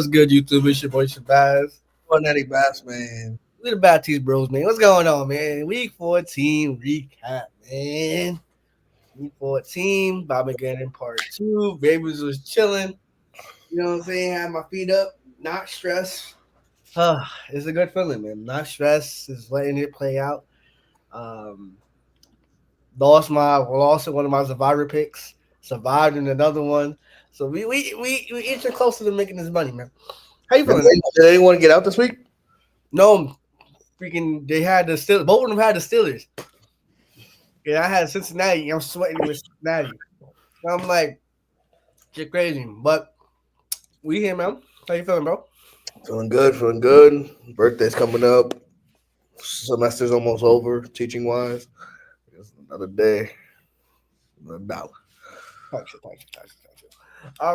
What's good, YouTube? It's your boy Shabazz. What Natty Bass, man. We the Baptiste Bros, man. What's going on, man? Week 14 recap, man. Week 14, Bob again in part 2. Babies was chilling. You know what I'm saying? Had my feet up, not stressed. It's a good feeling, man. Not stressed. Just letting it play out. Um, lost one of my survivor picks. Survived in another one. So we inching closer to making this money, man. How you feeling? Did anyone get out this week? No, freaking they had the Steelers. Both of them had the Steelers. Yeah, I had Cincinnati. I'm sweating with Cincinnati. I'm like, shit crazy. But we here, man. How you feeling, bro? Feeling good, feeling good. Birthday's coming up. Semester's almost over, teaching wise. Another day. Another dollar. Thank you.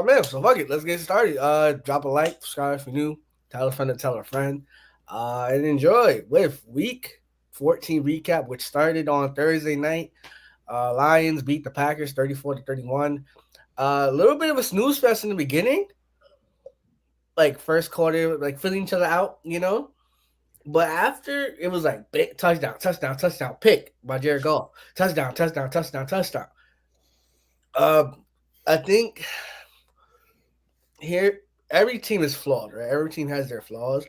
Man, so fuck it. Let's get started. Drop a like, subscribe if you're new. Tell a friend to tell a friend. And enjoy with week 14 recap, which started on Thursday night. Lions beat the Packers 34-31. A little bit of a snooze fest in the beginning. Like first quarter, like filling each other out, you know. But after it was like big touchdown, pick by Jared Goff. Touchdown. I think here every team is flawed, right? Every team has their flaws.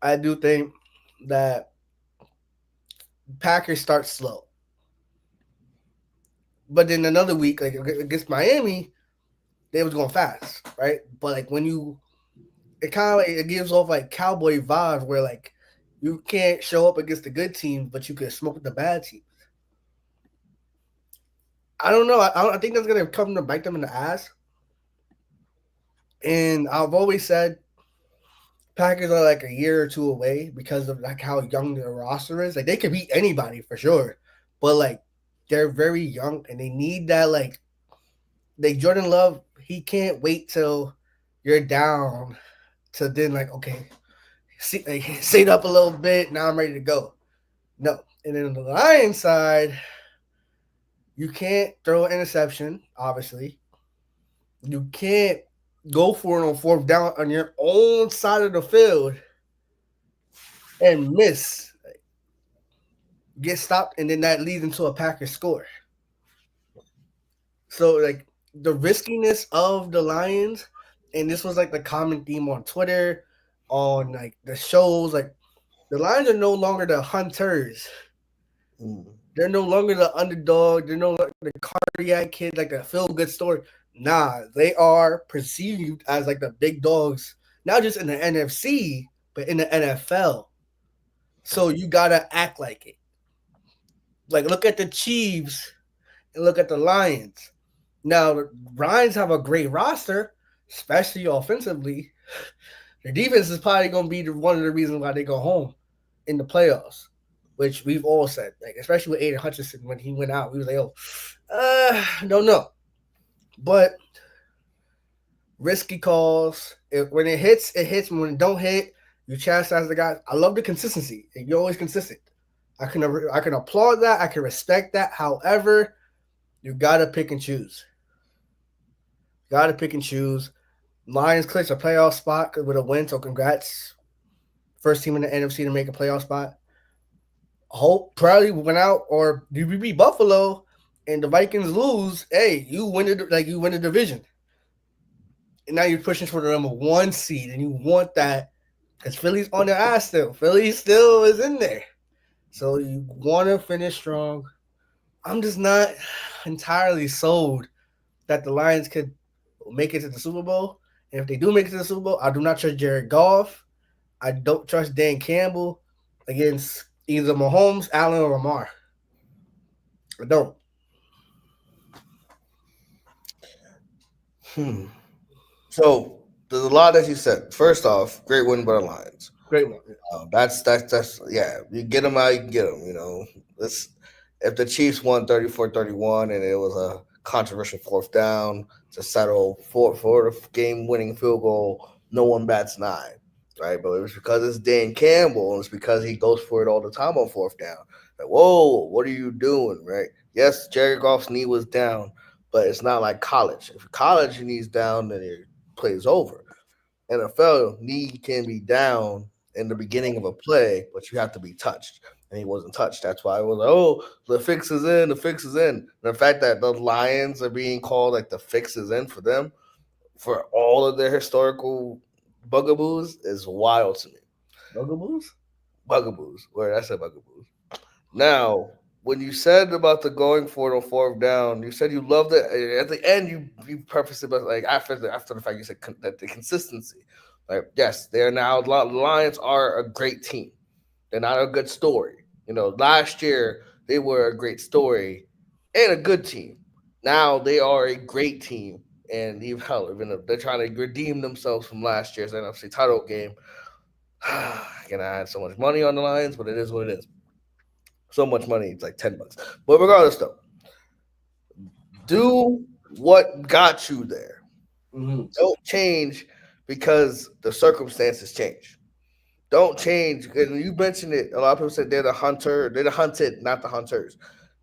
I do think that Packers start slow. But then another week, like against Miami, they was going fast, right? But like it kind of like it gives off like cowboy vibes where like you can't show up against the good team, but you can smoke the bad teams. I don't know. I think that's gonna come to bite them in the ass. And I've always said Packers are like a year or two away because of like how young their roster is. Like they could beat anybody for sure, but like they're very young and they need that like Jordan Love. He can't wait till you're down to then like okay, sit up a little bit. Now I'm ready to go. No, and then on the Lions side, you can't throw an interception. Obviously, you can't go for it on fourth down on your own side of the field and miss, get stopped, and then that leads into a Packers score. So, like, the riskiness of the Lions, and this was, like, the common theme on Twitter, on, like, the shows, like, the Lions are no longer the hunters. They're no longer the underdog. They're no longer the cardiac kid, like the feel-good story. Nah, they are perceived as like the big dogs, not just in the NFC, but in the NFL. So you gotta act like it. Like look at the Chiefs and look at the Lions. Now the Lions have a great roster, especially offensively. Their defense is probably gonna be one of the reasons why they go home in the playoffs, which we've all said. Like especially with Aiden Hutchinson when he went out, we was like, don't know. But risky calls. When it hits, it hits. When it don't hit, you chastise the guys. I love the consistency. You're always consistent. I can applaud that. I can respect that. However, you gotta pick and choose. Lions clinch a playoff spot with a win, so congrats. First team in the NFC to make a playoff spot. Hope probably went out, or you beat Buffalo and the Vikings lose, hey, you win the division. And now you're pushing for the number 1 seed, and you want that because Philly's on their ass still. Philly still is in there. So you want to finish strong. I'm just not entirely sold that the Lions could make it to the Super Bowl. And if they do make it to the Super Bowl, I do not trust Jared Goff. I don't trust Dan Campbell against either Mahomes, Allen, or Lamar. I don't. So there's a lot that you said. First off, great win by the Lions. Great one. That's yeah. You get them out, you can get them. You know, if the Chiefs won 34-31 and it was a controversial fourth down to settle for the game-winning field goal, no one bats an eye, right? But it was because it's Dan Campbell and it's because he goes for it all the time on fourth down. Like, whoa, what are you doing, right? Yes, Jared Goff's knee was down, but it's not like college. If college knee's down, then it plays over. NFL knee can be down in the beginning of a play, but you have to be touched. And he wasn't touched. That's why it was like, oh, the fix is in, the fix is in. The fact that the Lions are being called like the fix is in for them for all of their historical bugaboos is wild to me. Bugaboos? Bugaboos. Where I said bugaboos. Now, when you said about the going for it on fourth down, you said you loved it. At the end, you prefaced it, but like after the fact, you said that the consistency. Like, yes, they are now the Lions are a great team. They're not a good story. Last year they were a great story and a good team. Now they are a great team, and even hell, even if they're trying to redeem themselves from last year's NFC title game. Can I add so much money on the Lions? But it is what it is. So much money, it's like $10. But regardless, though, do what got you there. Mm-hmm. Don't change because the circumstances change. Don't change. And you mentioned it. A lot of people said they're the hunter. They're the hunted, not the hunters.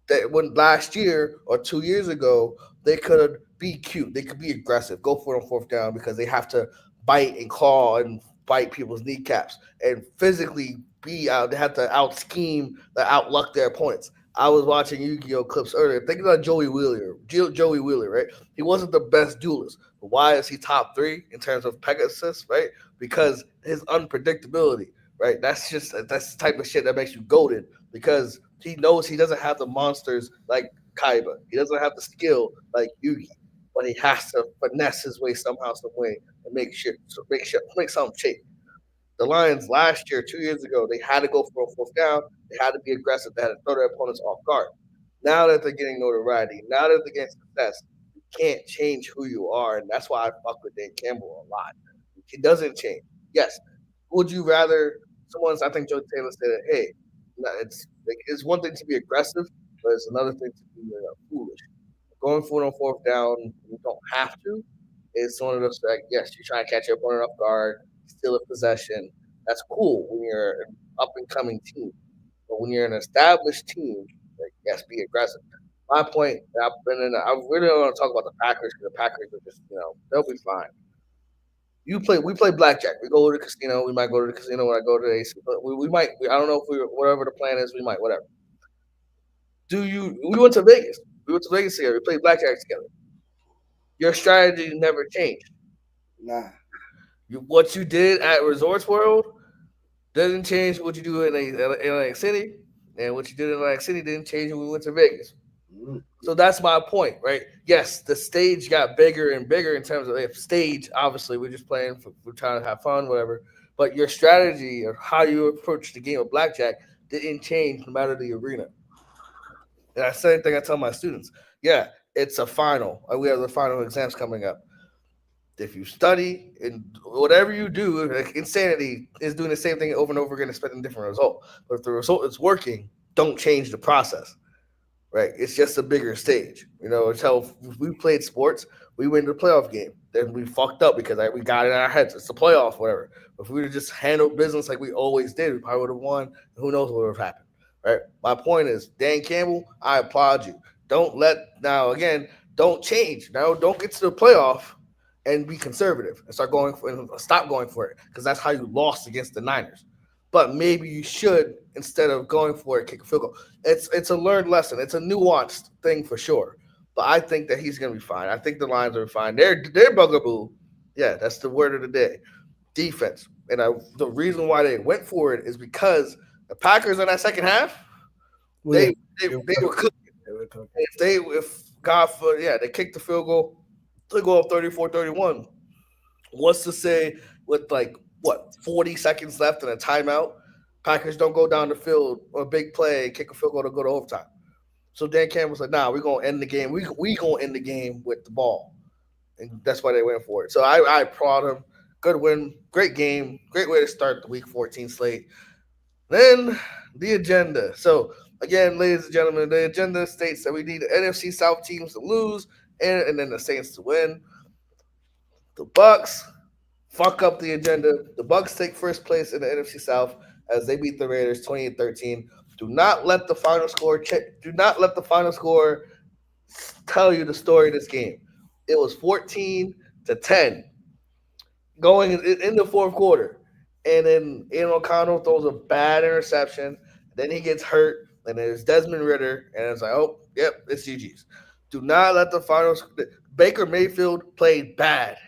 That when last year or 2 years ago, they could be cute. They could be aggressive, go for it on fourth down because they have to bite and claw and bite people's kneecaps and physically be out. They have to out scheme, outluck their opponents. I was watching Yu-Gi-Oh clips earlier. Thinking about Joey Wheeler, Joey Wheeler, right? He wasn't the best duelist, but why is he top three in terms of Pegasus, right? Because his unpredictability, right? That's the type of shit that makes you goaded because he knows he doesn't have the monsters like Kaiba. He doesn't have the skill like Yugi, but he has to finesse his way somehow, some way, and make something shape. The Lions last year, 2 years ago, they had to go for a fourth down. They had to be aggressive. They had to throw their opponents off guard. Now that they're getting notoriety, now that they're getting success, you can't change who you are, and that's why I fuck with Dan Campbell a lot. He doesn't change. Yes, would you rather someone's? I think Joe Taylor said, "Hey, it's one thing to be aggressive, but it's another thing to be foolish. Going for it on fourth down, you don't have to. It's one of those like, yes, you try to catch your opponent off guard, steal a possession. That's cool when you're an up and coming team. But when you're an established team, like, yes, be aggressive. My point, I really don't want to talk about the Packers because the Packers are just, they'll be fine. We play blackjack. We go to the casino. We might go to the casino when I go to the AC. But we might. I don't know if whatever the plan is. We might whatever. We went to Vegas. We went to Vegas together. We played blackjack together. Your strategy never changed. Nah. What you did at Resorts World doesn't change what you do in Atlantic City, and what you did in Atlantic City didn't change when we went to Vegas. Mm-hmm. So that's my point, right? Yes, the stage got bigger and bigger in terms of stage. Obviously, we're just playing, we're trying to have fun, whatever. But your strategy or how you approach the game of blackjack didn't change no matter the arena. And that's the same thing I tell my students. Yeah, it's a final. We have the final exams coming up. If you study and whatever you do, like insanity is doing the same thing over and over again, expecting a different result. But if the result is working, don't change the process, right? It's just a bigger stage. It's how we played sports. We went to the playoff game. Then we fucked up because we got in our heads. It's the playoff, whatever. If we would have just handled business like we always did, we probably would have won. Who knows what would have happened, right? My point is, Dan Campbell, I applaud you. Don't let now again. Don't change now. Don't get to the playoff and be conservative and start going for and stop going for it because that's how you lost against the Niners. But maybe you should instead of going for it, kick a field goal. It's a learned lesson. It's a nuanced thing for sure. But I think that he's gonna be fine. I think the Lions are fine. They're bugaboo. Yeah, that's the word of the day. Defense. The reason why they went for it is because the Packers in that second half, Well, yeah. they were cooking. They were cooking. If God for they kicked the field goal, they go up 34-31. What's to say with like what 40 seconds left and a timeout, Packers don't go down the field or a big play, kick a field goal to go to overtime. So Dan Campbell's like, nah, we're gonna end the game. We gonna end the game with the ball, and that's why they went for it. So I applaud him. Good win, great game, great way to start the Week 14 slate. Then the agenda. So again, ladies and gentlemen, the agenda states that we need the NFC South teams to lose and then the Saints to win. The Bucks fuck up the agenda. The Bucks take first place in the NFC South as they beat the Raiders 28-13. Do not let the final score tell you the story of this game. It was 14-10. going in the fourth quarter, and then Ian O'Connell throws a bad interception. Then he gets hurt, and there's Desmond Ritter, and it's like, oh, yep, it's GG's. Do not let the finals. Baker Mayfield played bad.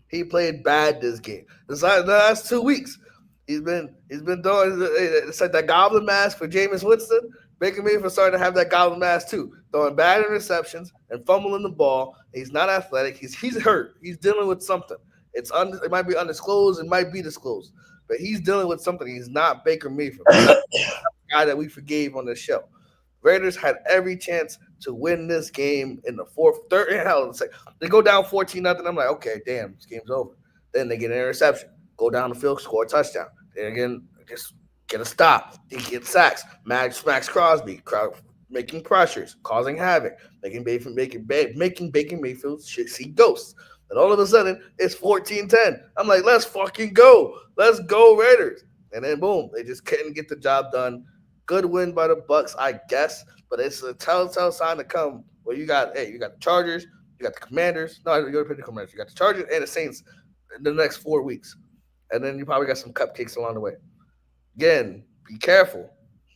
He played bad this game. The last 2 weeks, he's been doing. It's like that goblin mask for Jameis Winston. Baker Mayfield starting to have that goblin mask too, throwing bad interceptions and fumbling the ball. He's not athletic. He's hurt. He's dealing with something. It might be undisclosed. It might be disclosed, but he's dealing with something. He's not Baker Mayfield. He's not the guy that we forgave on the show. Raiders had every chance to win this game in the fourth, third. Hell, it's like they go down 14-0. I'm like, okay, damn, this game's over. Then they get an interception, go down the field, score a touchdown. Then again, just get a stop. They get sacks. Max Crosby making pressures, causing havoc, making Baker Mayfield shit see ghosts. And all of a sudden, it's 14-10. I'm like, let's fucking go. Let's go, Raiders. And then boom, they just couldn't get the job done. Good win by the Bucks, I guess, but it's a telltale sign to come. Where you got the Chargers, you got the Commanders. No, you got the Commanders. You got the Chargers and the Saints in the next 4 weeks, and then you probably got some cupcakes along the way. Again, be careful,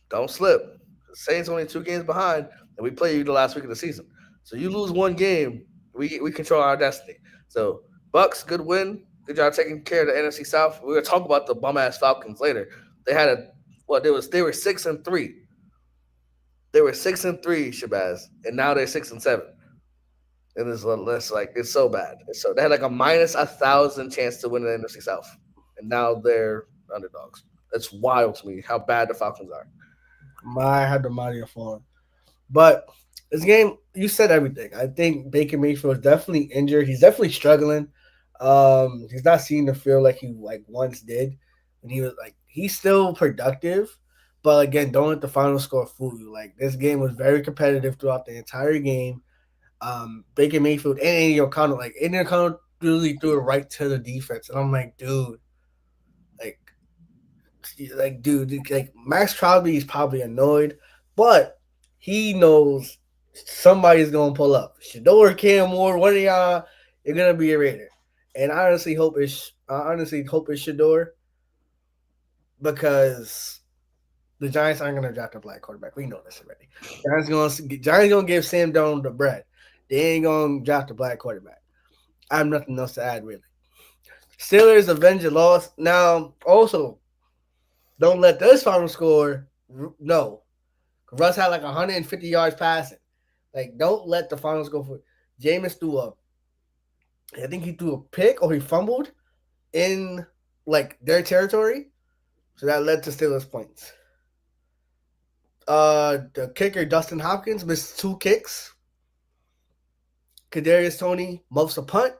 don't slip. The Saints only 2 games behind, and we play you the last week of the season. So you lose one game, we control our destiny. So Bucks, good win. Good job taking care of the NFC South. We're gonna talk about the bum ass Falcons later. They had a they were 6-3. They were 6-3, Shabazz, and now they're 6-7. And it's like it's so bad. So they had like a -1,000 chance to win the NFC South, and now they're underdogs. That's wild to me how bad the Falcons are. My had the Mario phone. But this game, you said everything. I think Baker Mayfield is definitely injured. He's definitely struggling. He's not seeing the field like he like once did when he was like he's still productive. But again, don't let the final score fool you. Like this game was very competitive throughout the entire game. Baker Mayfield and Andy O'Connell, like Andy O'Connell really threw it right to the defense. And I'm like like Max Crosby is probably annoyed, but he knows somebody's gonna pull up. Shador, Cam Moore, one of y'all, you're gonna be a Raider. And I honestly hope it's Shador because the Giants aren't gonna draft a black quarterback. We know this already. Giants gonna give Sam Darnold the bread. They ain't gonna draft a black quarterback. I have nothing else to add really. Steelers avenge a loss. Now, also, don't let this final score. No, Russ had like 150 yards passing. Like, don't let the finals go for. Jameis threw a. I think he threw a pick or he fumbled in like their territory, so that led to Steelers points. The kicker Dustin Hopkins missed 2 kicks. Kadarius Toney muffs a punt,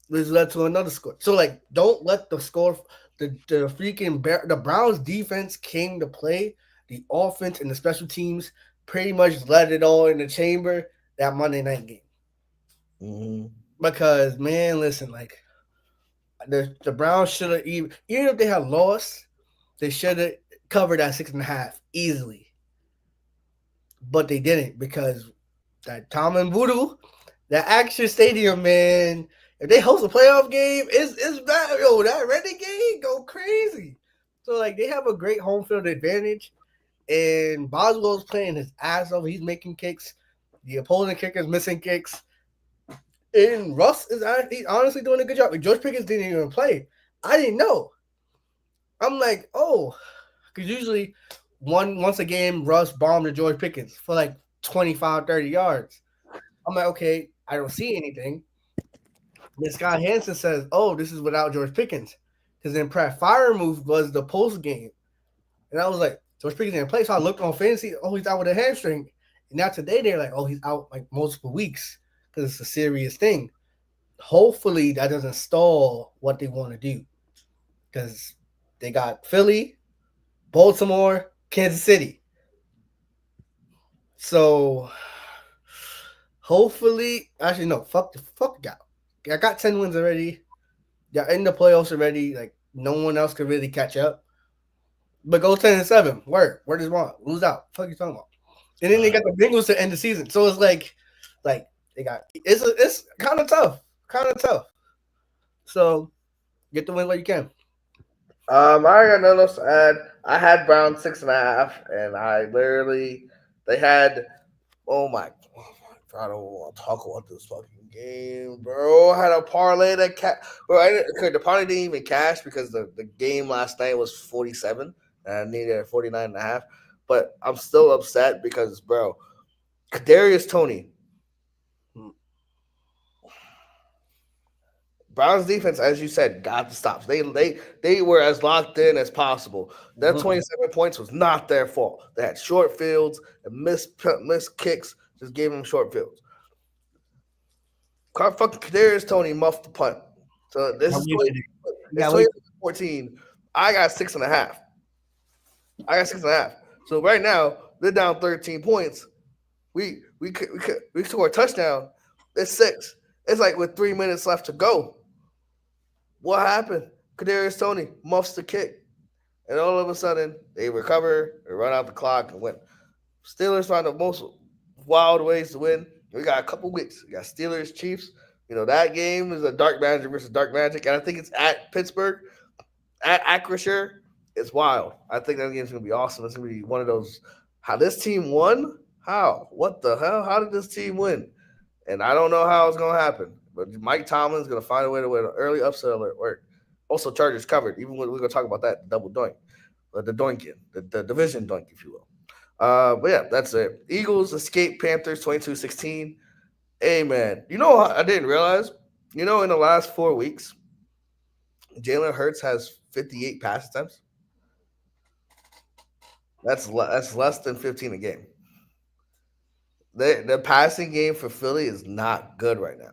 which led to another score. So like, don't let the score. The Browns defense came to play. The offense and the special teams pretty much let it all in the chamber that Monday night game. Mm-hmm. Because man, listen, like the Browns should have even if they had lost, they should have covered that 6.5 easily. But they didn't because that Tom and Voodoo, that Action Stadium, man. If they host a playoff game, it's bad. Yo, that Renegade go crazy. So like they have a great home field advantage, and Boswell's playing his ass off. He's making kicks. The opposing kicker's missing kicks. And Russ is he's honestly doing a good job. Like George Pickens didn't even play. I didn't know. I'm like, oh, because usually once a game, Russ bombed to George Pickens for like 25, 30 yards. I'm like, okay, I don't see anything. Then Scott Hansen says, oh, this is without George Pickens. Because then Pratt Fire move was the post game. And I was like, George Pickens didn't play. So I looked on fantasy, oh, he's out with a hamstring. And now today they're like, oh, he's out like multiple weeks because it's a serious thing. Hopefully that doesn't stall what they want to do. Because they got Philly, Baltimore, Kansas City. So hopefully, actually no, fuck y'all. I got 10 wins already. Y'all in the playoffs already. Like no one else could really catch up. But go 10-7. Word is wrong. Lose out. Fuck you talking about? And then they got the Bengals to end the season. So it's like they got it's kind of tough. Kind of tough. So get the win while you can. I got nothing else to add. I had Brown 6.5, and I literally they had oh my, I don't want to talk about this fucking game, bro. I had a parlay that bro. Okay, the parlay didn't even cash because the game last night was 47, and I needed a 49.5. But I'm still upset because, bro, Kadarius Tony, Browns defense, as you said, got the stops. They were as locked in as possible. That Mm-hmm. 27 points was not their fault. They had short fields and missed kicks. Just gave them short fields. Fucking Kadarius Tony muffed the punt. So this Got is 20, wasted it. You it's got 2014. I got 6.5. I got 6.5. So right now they're down 13 points. We score a touchdown. It's six. It's like with 3 minutes left to go. What happened? Kadarius Tony muffs the kick, and all of a sudden they recover, they run out the clock, and win. Steelers find the most wild ways to win. We got a couple weeks. We got Steelers, Chiefs. You know, that game is a dark magic versus dark magic. And I think it's at Pittsburgh, at Acrisure. It's wild. I think that game's gonna be awesome. It's gonna be one of those how this team won? How? What the hell? How did this team win? And I don't know how it's gonna happen. But Mike Tomlin's gonna find a way to win an early upset alert work. Also, Chargers covered. Even when we're gonna talk about that double doink, the doinking, the division doink, if you will. But yeah, that's it. Eagles escape Panthers 22-16. Hey man, you know I didn't realize. You know, in the last 4 weeks, Jalen Hurts has 58 pass attempts. That's less than 15 a game. The passing game for Philly is not good right now.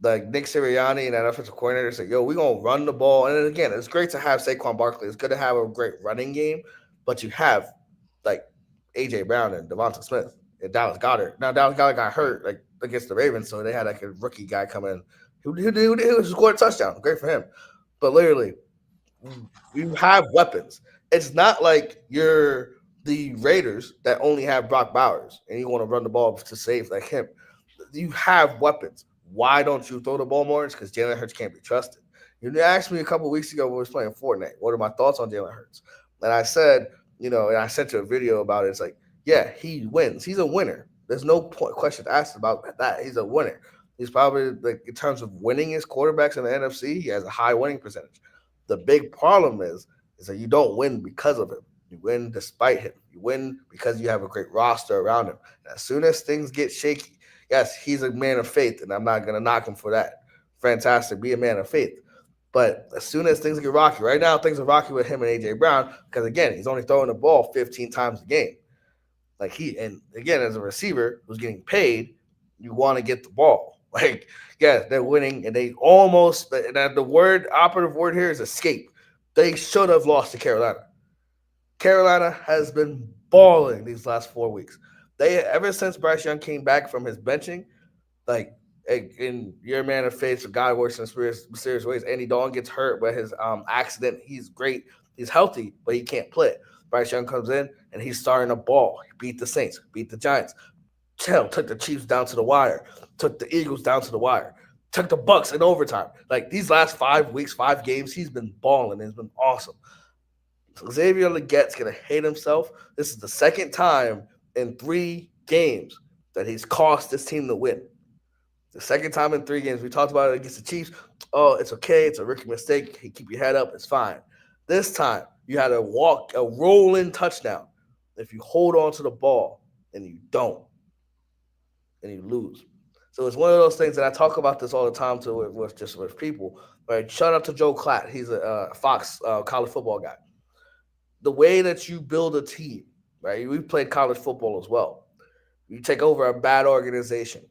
Like Nick Sirianni and that offensive coordinator said, "Yo, we gonna run the ball." And then again, it's great to have Saquon Barkley. It's good to have a great running game, but you have like AJ Brown and Devonta Smith and Dallas Goddard. Now Dallas Goddard got hurt like against the Ravens, so they had like a rookie guy come in who scored a touchdown. Great for him, but literally you have weapons. It's not like you're the Raiders that only have Brock Bowers and you want to run the ball to save like him. You have weapons. Why don't you throw the ball more? It's because Jalen Hurts can't be trusted. You asked me a couple weeks ago when we was playing Fortnite, what are my thoughts on Jalen Hurts? And I said, and I sent you a video about it. It's like, yeah, he wins. He's a winner. There's no question asked about that. He's a winner. He's probably like in terms of winning his quarterbacks in the NFC, he has a high winning percentage. The big problem is that you don't win because of him. You win despite him. You win because you have a great roster around him. And as soon as things get shaky, yes, he's a man of faith, and I'm not gonna knock him for that. Fantastic, be a man of faith. But as soon as things get rocky, right now things are rocky with him and AJ Brown because again he's only throwing the ball 15 times a game. Like and again as a receiver who's getting paid, you want to get the ball. Like yeah, they're winning and they almost and the operative word here is escape. They should have lost to Carolina. Carolina has been balling these last 4 weeks. They ever since Bryce Young came back from his benching, like in your man of faith, a guy works in mysterious ways. Andy Dalton gets hurt by his accident. He's great. He's healthy, but he can't play. Bryce Young comes in and he's starting a ball. He beat the Saints, beat the Giants. Took the Chiefs down to the wire. Took the Eagles down to the wire. Took the Bucks in overtime. Like these last 5 weeks, 5 games, he's been balling. It's been awesome. So Xavier Leggette's gonna hate himself. This is the second time in 3 games that he's cost this team to win. The second time in 3 games. We talked about it against the Chiefs. Oh, it's okay. It's a rookie mistake. Hey, keep your head up. It's fine. This time, you had a rolling touchdown. If you hold on to the ball and you don't, and you lose. So it's one of those things that I talk about this all the time to with people. Right? Shout out to Joe Klatt. He's a Fox college football guy. The way that you build a team, right? We played college football as well. You take over a bad organization.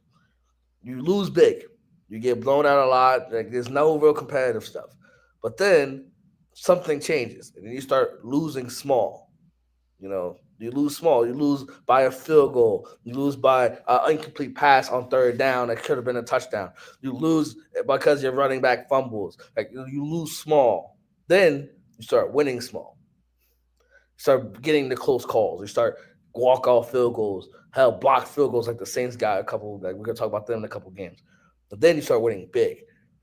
You lose big. You get blown out a lot. Like there's no real competitive stuff. But then something changes, and then you start losing small. You lose small. You lose by a field goal. You lose by an incomplete pass on third down that could have been a touchdown. You lose because your running back fumbles. Like you lose small. Then you start winning small. Start getting the close calls. You start walk off field goals, hell, block field goals like the Saints got a couple. Like we're gonna talk about them in a couple games. But then you start winning big.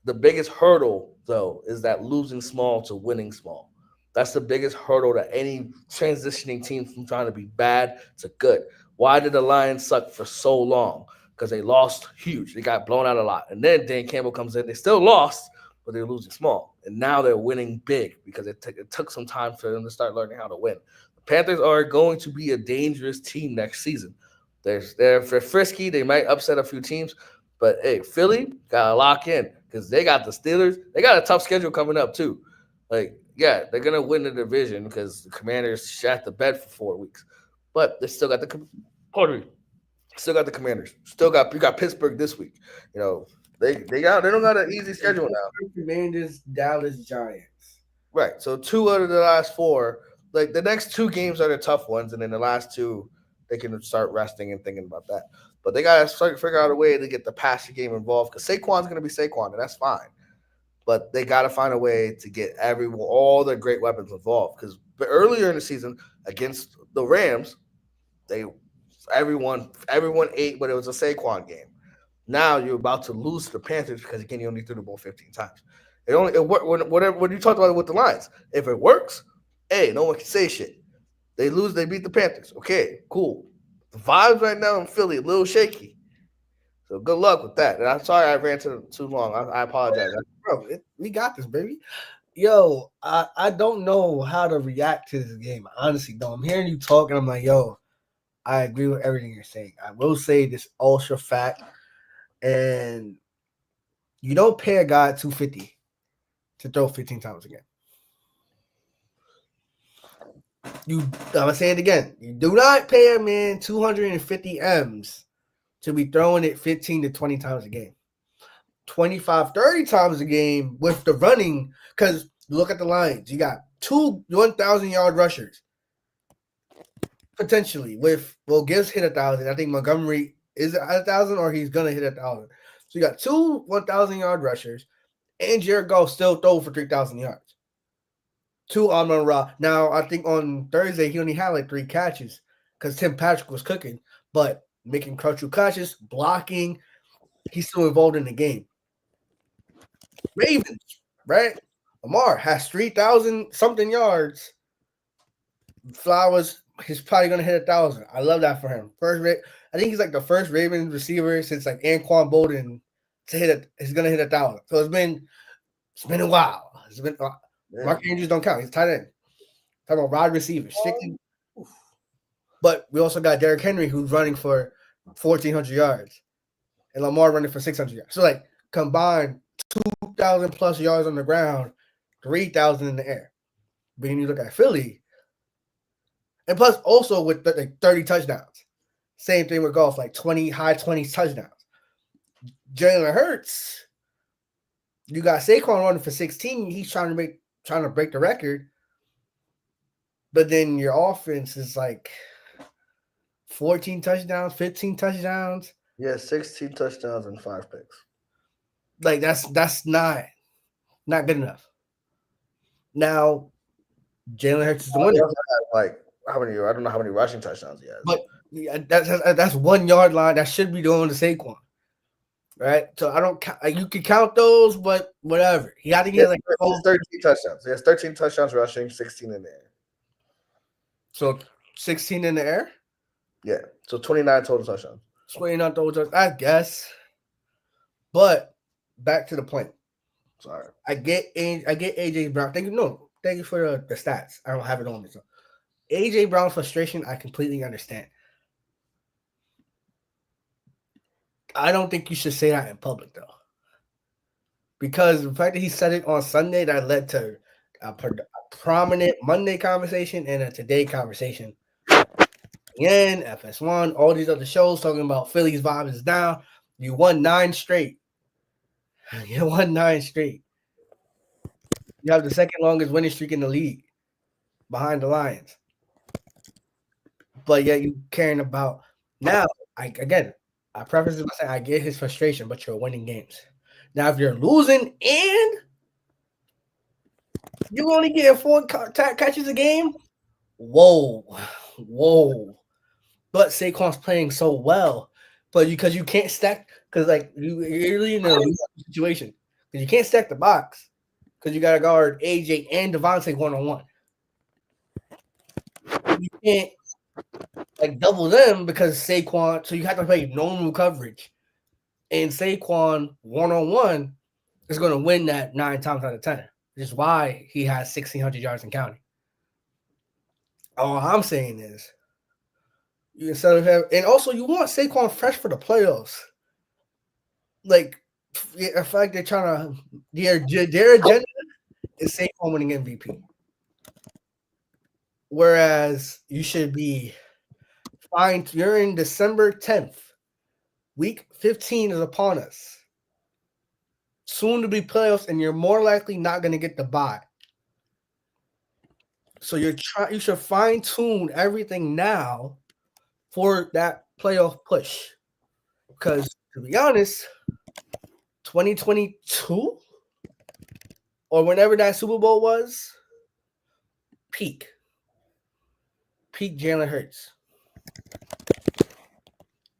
The biggest hurdle, though, is that losing small to winning small. That's the biggest hurdle that any transitioning team from trying to be bad to good. Why did the Lions suck for so long? Because they lost huge. They got blown out a lot. And then Dan Campbell comes in. They still lost, but they're losing small. And now they're winning big because it took some time for them to start learning how to win. The Panthers are going to be a dangerous team next season. They're frisky. They might upset a few teams, but hey, Philly gotta lock in because they got the Steelers. They got a tough schedule coming up too. Like, yeah, they're gonna win the division because the Commanders shat the bed for 4 weeks, but they still got pardon me, still got the Commanders. Still got you got Pittsburgh this week. You know, they don't got an easy schedule now. Commanders, Dallas Giants. Right. So two out of the last four, like the next two games are the tough ones, and then the last two they can start resting and thinking about that. But they gotta start figure out a way to get the passing game involved because Saquon's gonna be Saquon, and that's fine. But they got to find a way to get all their great weapons involved. Because earlier in the season against the Rams, they everyone ate, but it was a Saquon game. Now you're about to lose to the Panthers because again you only threw the ball 15 times. It worked whatever when you talked about it with the Lions. If it works, hey, no one can say shit. They lose, they beat the Panthers. Okay, cool. The vibes right now in Philly a little shaky. So good luck with that. And I'm sorry I ran too long. I apologize. Bro, we got this, baby. Yo, I don't know how to react to this game. I honestly don't. I'm hearing you talk, and I'm like, yo, I agree with everything you're saying. I will say this ultra fact, and you don't pay a guy 250 to throw 15 times again. I'm gonna say it again. You do not pay a man 250 M's to be throwing it 15 to 20 times a game. 25, 30 times a game with the running, because look at the Lions. You got two 1,000-yard rushers. Potentially Gibbs hit 1,000. I think Montgomery is at 1,000 or he's gonna hit 1,000. So you got two 1,000-yard rushers, and Jared Goff still throw for 3,000 yards. Two Amon Ra. Now I think on Thursday he only had like 3 catches because Tim Patrick was cooking, but making crucial catches, blocking, he's still involved in the game. Ravens, right? Lamar has 3,000 something yards. Flowers, he's probably gonna hit 1,000. I love that for him. I think he's like the first Ravens receiver since like Anquan Bolden to hit it. He's gonna hit 1,000. So it's been a while. Mark Andrews don't count. He's tight end. Talking about wide receivers. But we also got Derrick Henry who's running for 1,400 yards, and Lamar running for 600 yards. So like combined 2,000 plus yards on the ground, 3,000 in the air. But when you look at Philly, and plus also with like 30 touchdowns. Same thing with golf, like 20 high 20s touchdowns. Jalen Hurts, you got Saquon running for 16. He's trying to break the record. But then your offense is like 14 touchdowns, 15 touchdowns. Yeah, 16 touchdowns and 5 picks. Like that's not good enough. Now, Jalen Hurts is the winner. Like how many? I don't know how many rushing touchdowns he has. But that's 1 yard line that should be going to Saquon, right? So I don't. You can count those, but whatever. He had to get like 13 touchdowns. He has 13 touchdowns rushing, 16 in the air. So 16 in the air. Yeah. So 29 total touchdowns. 29 total touchdowns, I guess. But back to the point. Sorry. I get AJ Brown. Thank you for the stats. I don't have it on me. So AJ Brown's frustration, I completely understand. I don't think you should say that in public though, because the fact that he said it on Sunday that led to a prominent Monday conversation and a today conversation. Again, FS1, all these other shows talking about Philly's vibe is down. You won 9 straight. You won 9 straight. You have the second longest winning streak in the league behind the Lions. But yet you caring about now. I preface this by saying I get his frustration, but you're winning games. Now, if you're losing and you only get 4 catches a game, whoa. But Saquon's playing so well, but because you can't stack, because like you're really in a situation. because you can't stack the box because you got to guard AJ and Devontae 1-on-1. You can't like double them because Saquon. So you have to play normal coverage, and Saquon 1-on-1 is going to win that 9 times out of 10. Which is why he has 1,600 yards in counting. All I'm saying is, you instead of having, and also you want Saquon fresh for the playoffs. Like, I feel like they're trying to their agenda is Saquon winning MVP. Whereas you should be fine. You're in December 10th. Week 15 is upon us. Soon to be playoffs, and you're more likely not going to get the bye. So you should fine tune everything now for that playoff push. Because to be honest, 2022 or whenever that Super Bowl was, peak Jalen Hurts.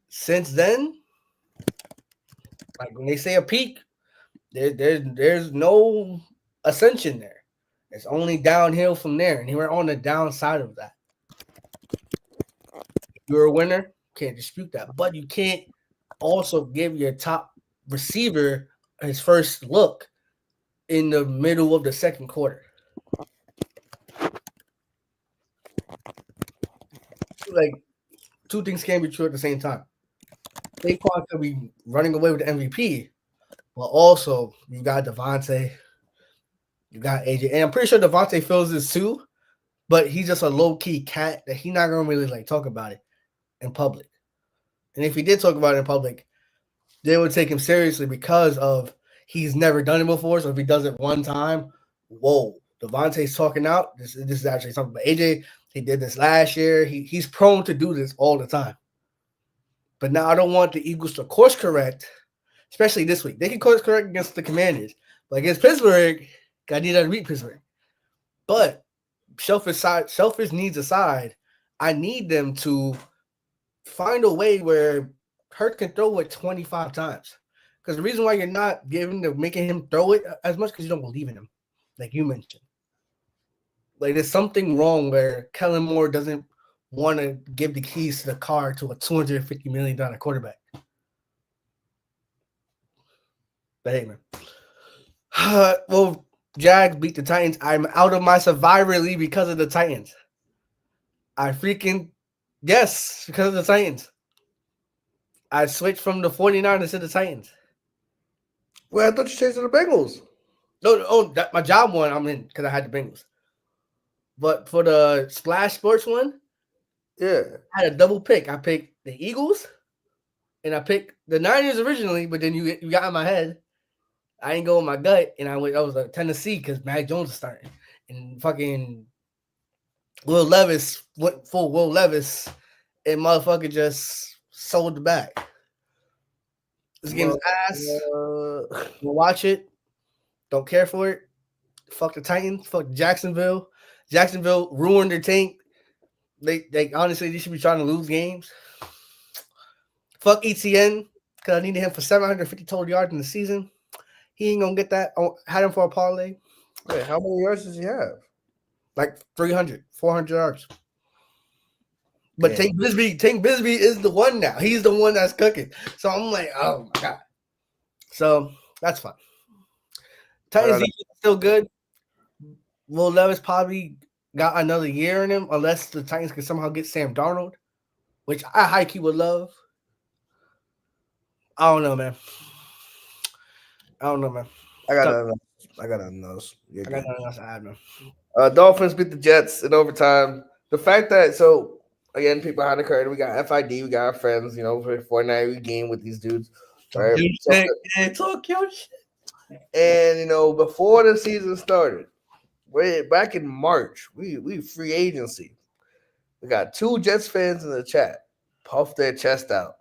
Since then, like when they say a peak, there's no ascension there. It's only downhill from there, and we're on the downside of that. You're a winner, can't dispute that, but you can't also give your top receiver his first look in the middle of the second quarter. Like, two things can't be true at the same time. Saquon could be running away with the MVP, but also you got Devontae, you got AJ, and I'm pretty sure Devontae feels this too, but he's just a low key cat that he's not gonna really like talk about it in public. And if he did talk about it in public, they would take him seriously because of he's never done it before. So if he does it one time, whoa, Devontae's talking out. This is actually something. But AJ, he did this last year. He's prone to do this all the time. But now I don't want the Eagles to course correct, especially this week. They can course correct against the Commanders, but against Pittsburgh, I need to beat Pittsburgh. But selfish needs aside, I need them to find a way where Hurts can throw it 25 times. Because the reason why you're not making him throw it as much because you don't believe in him, like you mentioned. Like there's something wrong where Kellen Moore doesn't want to give the keys to the car to a $250 million quarterback. But hey, man. Well, Jags beat the Titans. I'm out of my Survivor League because of the Titans. Yes, because of the Titans. I switched from the 49ers to the Titans. Well, I thought you changed to the Bengals. No, my job one, I'm in because I had the Bengals. But for the Splash Sports one, yeah, I had a double pick. I picked the Eagles, and I picked the Niners originally, but then you got in my head. I ain't go with my gut, and I was like Tennessee because Mac Jones is starting, and fucking Will Levis went full Will Levis, and motherfucker just sold the back. This game is ass. We'll watch it. Don't care for it. Fuck the Titans. Fuck Jacksonville. Jacksonville ruined their tank. They honestly they should be trying to lose games. Fuck ETN because I needed him for 750 total yards in the season. He ain't gonna get that. I had him for a parlay. Wait, how many yards does he have? Like 300, 400 yards. But Tank Bisbee is the one now. He's the one that's cooking. So I'm like, oh my god. So that's fine. Titans defense is still good. Will Levis probably got another year in him, unless the Titans can somehow get Sam Darnold, which I high key would love. I don't know, man. I got nothing else. I got nothing else to add, man. Dolphins beat the Jets in overtime. The fact that again, people behind the curtain, we got FID, we got our friends, for Fortnite, we game with these dudes. Right? Talk your shit. And before the season started, back in March, we free agency. We got 2 Jets fans in the chat, puff their chest out.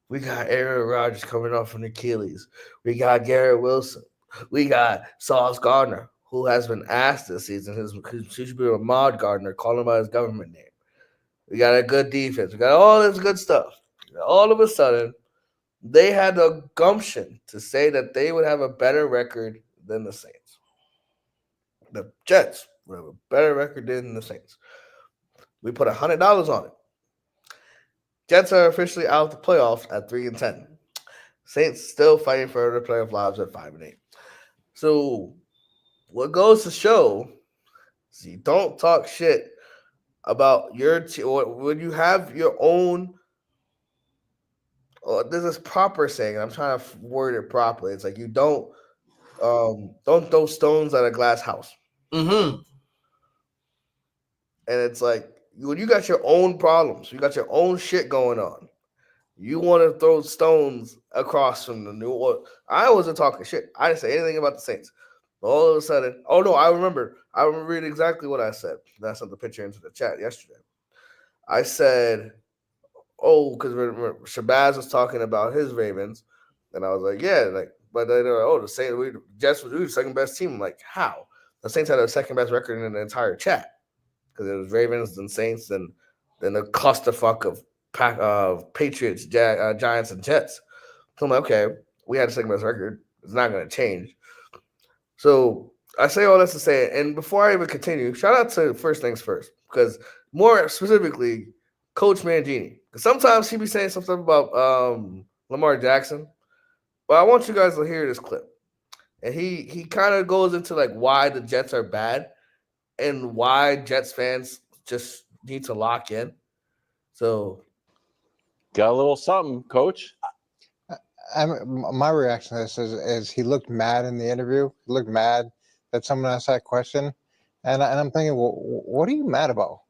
We got Aaron Rodgers coming off from Achilles. We got Garrett Wilson. We got Sauce Gardner, who has been asked this season. He should be Ahmad Gardner, call him by his government name. We got a good defense. We got all this good stuff. All of a sudden, They had the gumption to say that they would have a better record than the Saints. The Jets would have a better record than the Saints. We put $100 on it. Jets are officially out of the playoffs at 3-10. Saints still fighting for the playoff lives at 5-8. So what goes to show is you don't talk shit about your team when you have your own. This is proper saying. I'm trying to word it properly. It's like you don't throw stones at a glass house. Mm-hmm. And it's like when you got your own problems, you got your own shit going on. You want to throw stones across from the new one. I wasn't talking shit. I didn't say anything about the Saints. All of a sudden, oh no, I remember. I remember exactly what I said. I sent the picture into the chat yesterday. I said, oh, because Shabazz was talking about his Ravens, and I was like, yeah, like, but they were like, oh, the Saints, Jets was the second best team. I'm like, how? The Saints had a second best record in the entire chat because it was Ravens and Saints and then the clusterfuck of Patriots, Giants, and Jets. So I'm like, okay, we had a second best record. It's not going to change. So I say all this to say, and before I even continue, shout out to First Things First, because more specifically, Coach Mangini. Because sometimes he be saying some stuff about Lamar Jackson, but I want you guys to hear this clip. And he kind of goes into like why the Jets are bad and why Jets fans just need to lock in. So Got a little something, Coach. My reaction to this is he looked mad in the interview. He looked mad that someone asked that question, and I'm thinking, well, what are you mad about?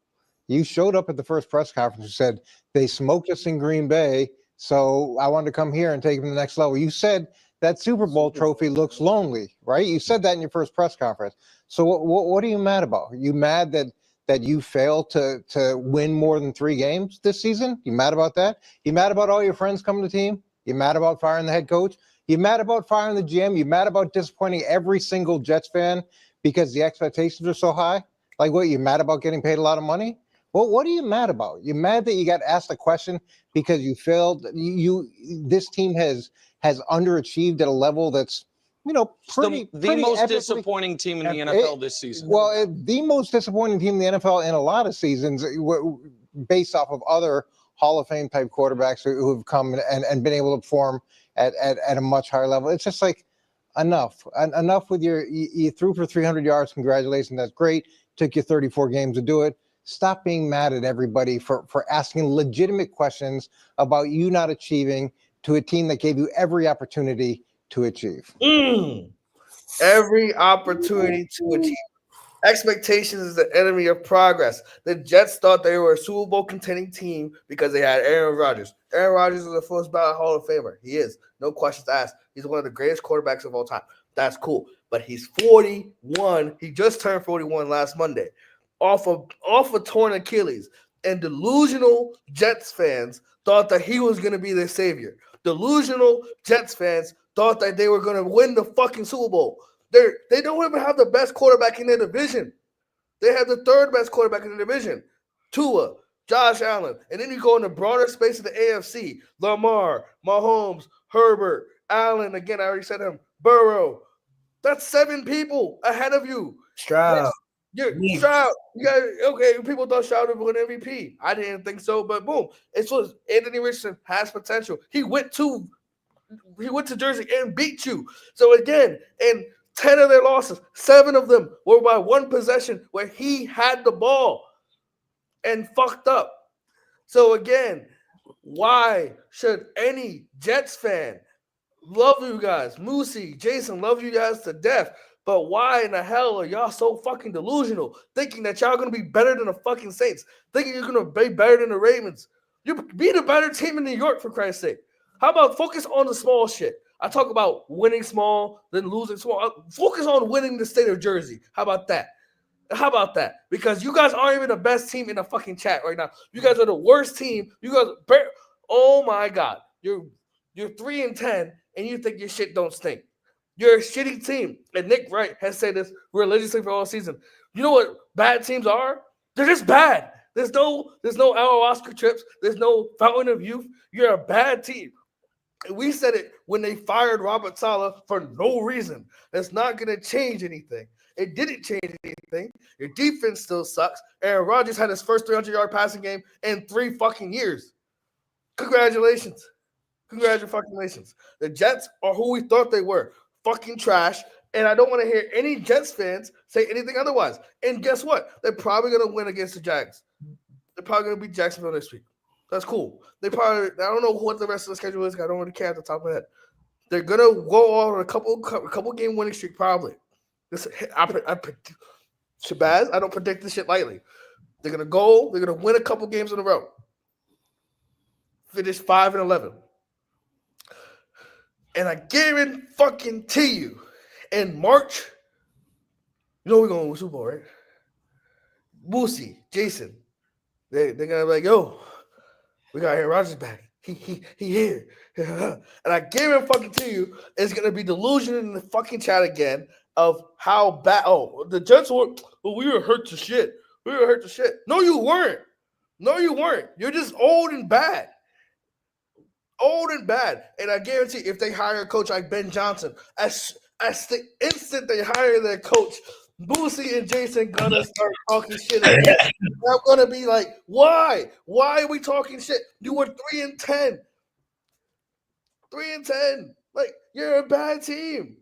You showed up at the first press conference and said they smoked us in Green Bay, so I wanted to come here and take them to the next level. You said that Super Bowl trophy looks lonely, right? You said that in your first press conference. So what are you mad about? Are you mad that you failed to win more than 3 games this season? You mad about that? You mad about all your friends coming to the team? You mad about firing the head coach? You mad about firing the GM? You mad about disappointing every single Jets fan because the expectations are so high? Like what? You mad about getting paid a lot of money? Well, what are you mad about? You mad that you got asked a question because you failed? This team has underachieved at a level that's pretty the most epically, disappointing team in the NFL this season. Well, the most disappointing team in the NFL in a lot of seasons, based off of other Hall of Fame type quarterbacks who have come and been able to perform at a much higher level. It's just like enough with you threw for 300 yards. Congratulations, that's great. Took you 34 games to do it. Stop being mad at everybody for asking legitimate questions about you not achieving to a team that gave you every opportunity to achieve. Every opportunity to achieve. Expectations is the enemy of progress. The Jets thought they were a Super Bowl contending team because they had Aaron Rodgers. Aaron Rodgers is a first ballot Hall of Famer. He is. No questions asked. He's one of the greatest quarterbacks of all time. That's cool. But he's 41. He just turned 41 last Monday. Off a torn Achilles. And delusional Jets fans thought that he was going to be their savior. Delusional Jets fans thought that they were going to win the fucking Super Bowl. They don't even have the best quarterback in their division. They have the third best quarterback in the division. Tua, Josh Allen. And then you go in the broader space of the AFC. Lamar, Mahomes, Herbert, Allen. Again, I already said him. Burrow. That's 7 people ahead of you. Stroud. Stroud. You got okay. People thought Stroud would win MVP. I didn't think so, but boom. It was Anthony Richardson has potential. He went to Jersey and beat you. So again, and 10 of their losses, 7 of them were by one possession where he had the ball and fucked up. So again, why should any Jets fan love you guys? Moosey, Jason, love you guys to death. But why in the hell are y'all so fucking delusional? Thinking that y'all going to be better than the fucking Saints. Thinking you're going to be better than the Ravens. You be the better team in New York, for Christ's sake. How about focus on the small shit? I talk about winning small, then losing small. Focus on winning the state of Jersey. How about that? Because you guys aren't even the best team in the fucking chat right now. You guys are the worst team. You guys, oh my God. You're 3-10, and you think your shit don't stink. You're a shitty team. And Nick Wright has said this religiously for all season. You know what bad teams are? They're just bad. There's no ayahuasca trips. There's no fountain of youth. You're a bad team. We said it when they fired Robert Saleh for no reason. That's not going to change anything. It didn't change anything. Your defense still sucks. Aaron Rodgers had his first 300-yard passing game in 3 fucking years. Congratulations. Congratulations. The Jets are who we thought they were. Fucking trash. And I don't want to hear any Jets fans say anything otherwise. And guess what? They're probably going to win against the Jags. They're probably going to beat Jacksonville next week. That's cool. I don't know what the rest of the schedule is. I don't really care at the top of my head. They're going to go on a couple game winning streak probably. Shabazz, I don't predict this shit lightly. They're going to win a couple games in a row. Finish 5-11. And I guarantee you, in March, you know we're going to win Super Bowl, right? Boosie, Jason, they're going to be like, yo, we got Aaron Rodgers back. He here. And I guarantee you, it's going to be delusion in the fucking chat again of how bad. Oh, the Jets were, we were hurt to shit. We were hurt to shit. No, you weren't. You're just old and bad. And I guarantee if they hire a coach like Ben Johnson, as the instant they hire their coach, Boosie and Jason gonna start talking shit again. I'm gonna be like, why? Why are we talking shit? You were 3-10. 3-10. Like, you're a bad team.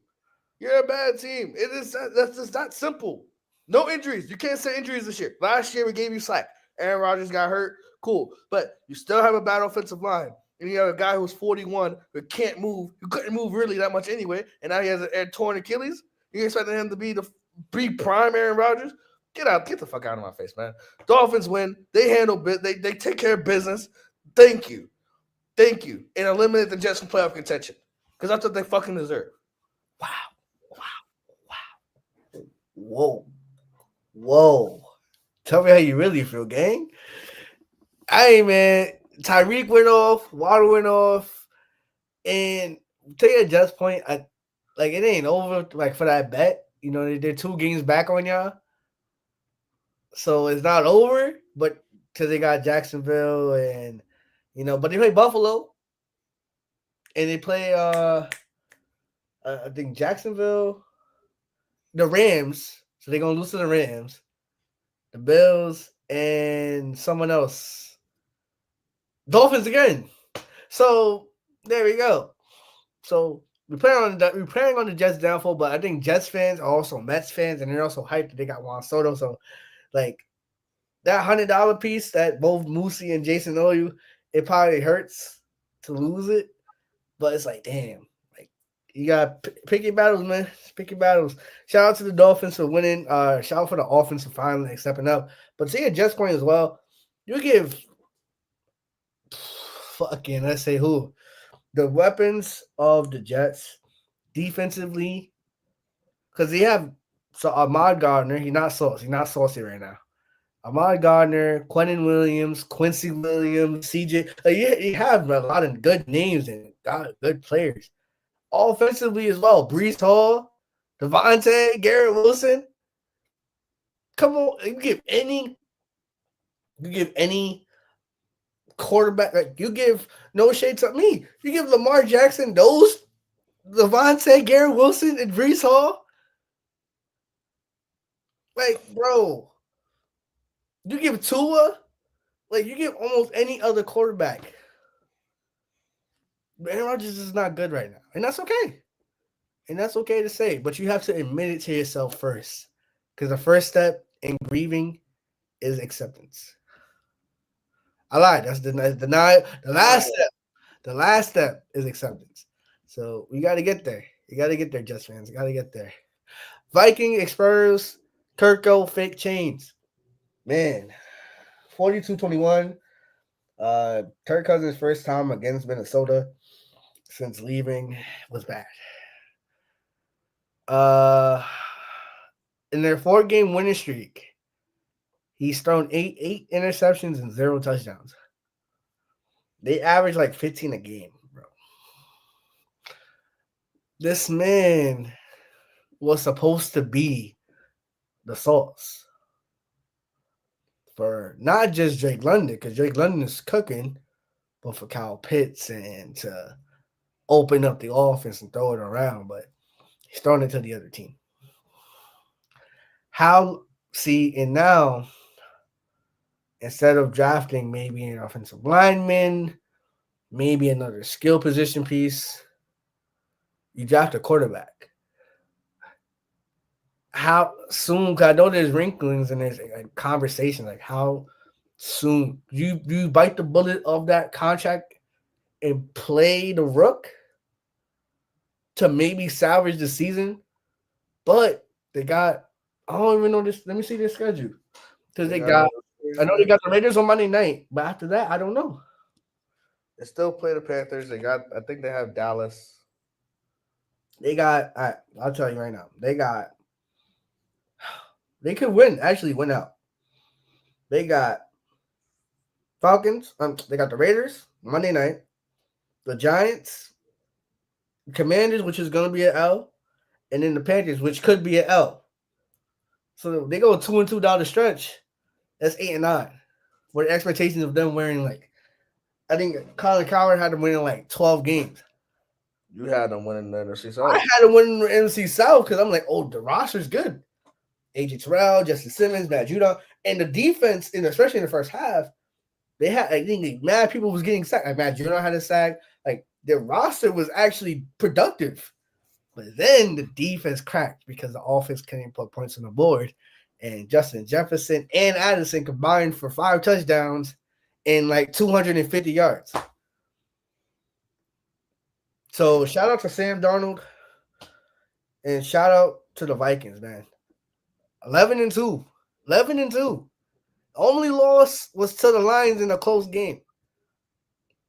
It is that's just that simple. No injuries. You can't say injuries this year. Last year we gave you slack. Aaron Rodgers got hurt. Cool. But you still have a bad offensive line. And you have a guy who's 41 who can't move. Who couldn't move really that much anyway. And now he has a torn Achilles. You expecting him to be prime Aaron Rodgers? Get the fuck out of my face, man. Dolphins win. They handle they take care of business. Thank you. And eliminate the Jets from playoff contention. Because that's what they fucking deserve. Wow. Whoa. Tell me how you really feel, gang. Hey, man. Tyreek went off. Waddle went off. And to your Jets point, it ain't over for that bet. You know, they're 2 games back on y'all. So it's not over, but because they got Jacksonville and, but they play Buffalo. And they play, I think, Jacksonville, the Rams. So they're going to lose to the Rams, the Bills, and someone else. Dolphins again. So there we go. So we're playing on the Jets downfall, but I think Jets fans are also Mets fans, and they're also hyped that they got Juan Soto. So that $100 piece that both Moosey and Jason owe you, it probably hurts to lose it. But it's like, damn, you got pick your battles, man. Pick your battles. Shout out to the Dolphins for winning. Shout out for the offense for finally stepping up. But to your Jets point as well, you give let's say who? The weapons of the Jets defensively, because they have Ahmad Gardner. He's not saucy right now. Ahmad Gardner, Quentin Williams, Quincy Williams, CJ. You have a lot of good names and good players. Offensively as well, Breece Hall, Devontae, Garrett Wilson. Come on, you give any quarterback, you give no shade to me. You give Lamar Jackson those, Devontae, Garrett Wilson, and Breece Hall. Bro, you give Tua, you give almost any other quarterback. Aaron Rodgers is not good right now, and that's okay. And that's okay to say, but you have to admit it to yourself first, because the first step in grieving is acceptance. I lied. That's denial. The last step is acceptance. So we got to get there. You got to get there, Jets fans. You got to get there. Viking Spurs, Kirko, fake chains. Man, 42-21. Kirk Cousins' first time against Minnesota since leaving was bad. In their 4-game winning streak, he's thrown eight interceptions and 0 touchdowns. They average 15 a game, bro. This man was supposed to be the sauce for not just Drake London, because Drake London is cooking, but for Kyle Pitts and to open up the offense and throw it around, but he's throwing it to the other team. And now instead of drafting maybe an offensive lineman, maybe another skill position piece, you draft a quarterback. How soon? Cause I know there's wrinklings and there's like conversations like how soon you bite the bullet of that contract and play the rook to maybe salvage the season, but they got I don't even know this. Let me see their schedule because I know they got the Raiders on Monday night, but after that I don't know. They still play the Panthers. I think they have Dallas. They got. I'll tell you right now. They could actually win out. They got Falcons. They got the Raiders Monday night, the Giants, Commanders, which is going to be an L, and then the Panthers, which could be an L. So they go 2-2 down the stretch. That's 8-9. With the expectations of them wearing I think Colin Cowherd had them winning 12 games. You had them winning the NFC South. I had them winning the NFC South because I'm like, oh, the roster's good. AJ Terrell, Justin Simmons, Matt Judon, and the defense, especially in the first half, they had I think mad people was getting sacked. Like Matt Judon had a sack. Like their roster was actually productive, but then the defense cracked because the offense couldn't put points on the board, and Justin Jefferson and Addison combined for 5 touchdowns and 250 yards. So shout out to Sam Darnold, and shout out to the Vikings, man. 11-2. 11-2. Only loss was to the Lions in a close game.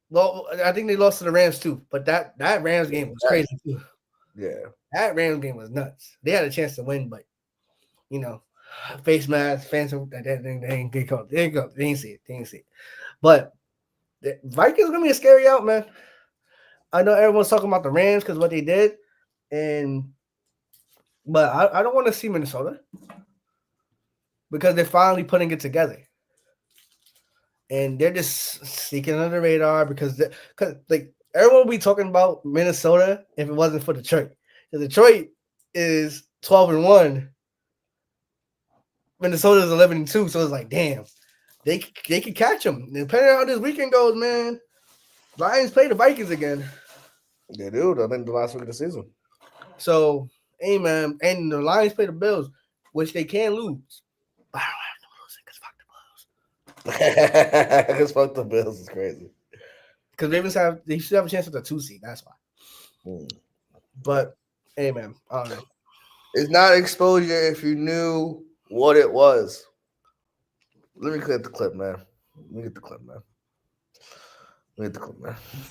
Well, I think they lost to the Rams too, but that Rams game was crazy too. Yeah. That Rams game was nuts. They had a chance to win, but face mask, fans that thing, they ain't get caught. They ain't see it. But the Vikings gonna be a scary out, man. I know everyone's talking about the Rams because what they did, but I don't want to see Minnesota because they're finally putting it together. And they're just sneaking under the radar because everyone would be talking about Minnesota if it wasn't for Detroit. Because Detroit is 12-1. Minnesota is 11-2. So it's like, damn, they could catch them. Depending on how this weekend goes, man. Lions play the Vikings again. They do. I think the last week of the season. So, hey, man. And the Lions play the Bills, which they can lose. But I don't have to lose it because fuck the Bills. Because fuck the Bills is crazy. Because they should have a chance at the 2 seed. That's why. But, hey, man. I don't know. It's not exposure if you knew what it was. Let me get the clip, man.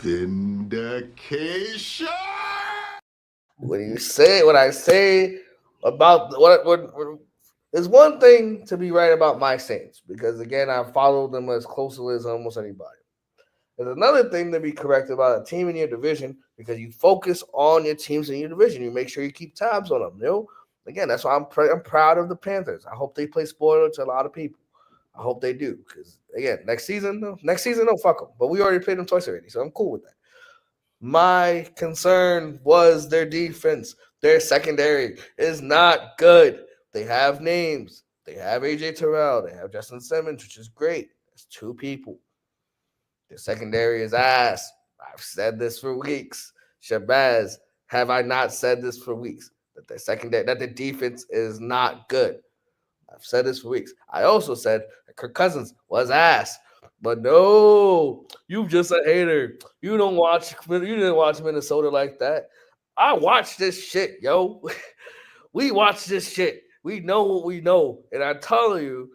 Vindication. When I say about what there's one thing to be right about my Saints, because again, I follow them as closely as almost anybody. There's another thing to be correct about a team in your division, because you focus on your teams in your division. You make sure you keep tabs on them. Again, that's why I'm proud of the Panthers. I hope they play spoiler to a lot of people. I hope they do, because again, next season, no, fuck them. But we already played them twice already, so I'm cool with that. My concern was their defense. Their secondary is not good. They have names. They have AJ Terrell. They have Justin Simmons, which is great. That's 2 people. The secondary is ass. I've said this for weeks. Shabazz, have I not said this for weeks? That the defense is not good. I've said this for weeks. I also said that Kirk Cousins was ass. But no, you just a hater. You didn't watch Minnesota like that. I watched this shit, yo. We watched this shit. We know what we know. And I tell you,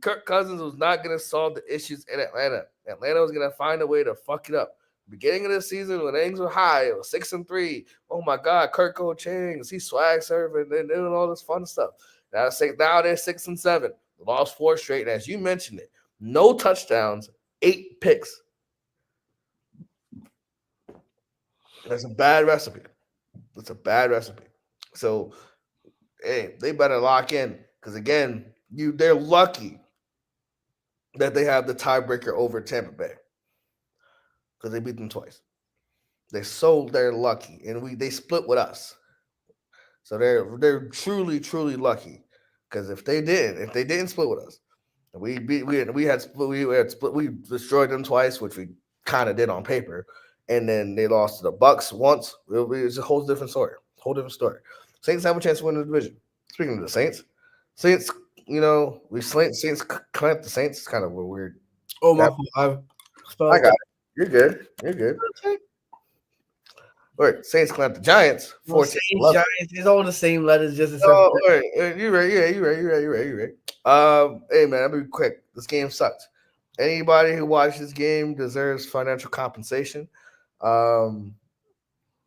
Kirk Cousins was not going to solve the issues in Atlanta. Atlanta was going to find a way to fuck it up. Beginning of the season, when things were high, it was 6-3. Oh my God, Kirk Coaching, he swag serving and doing all this fun stuff. Now they're 6-7. Lost 4 straight. And as you mentioned it, no touchdowns, 8 picks. That's a bad recipe. So, hey, they better lock in, because again, they're lucky that they have the tiebreaker over Tampa Bay, because they beat them twice. They're lucky, and they split with us. So they're truly lucky. Because if they didn't split with us, we destroyed them twice, which we kind of did on paper, and then they lost to the Bucks once. It's a whole different story. Whole different story. Saints have a chance to win the division. Speaking of the Saints, Saints clamped the Saints. It's kind of a weird. Oh my That, fault. I I spelled got it. You're good. You're good. All right, Saints clamped the Giants. well, 14. Saints, Giants, it's all the same letters, just a separate. Oh, all right. You're right. Yeah, you're right. Hey man, I'll be quick. This game sucked. Anybody who watched this game deserves financial compensation. Um,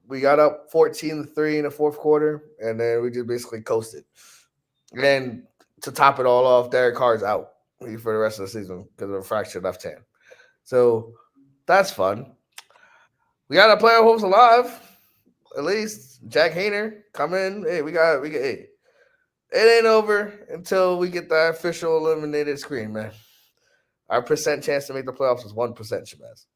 we got up 14-3 in the fourth quarter, and then we just basically coasted. And then to top it all off, Derek Carr's out for the rest of the season because of a fractured left hand. So that's fun. We got our playoff hopes alive. At least Jack Hayner come in. Hey, hey, it ain't over until we get the official eliminated screen, man. Our percent chance to make the playoffs is 1%, Shabazz.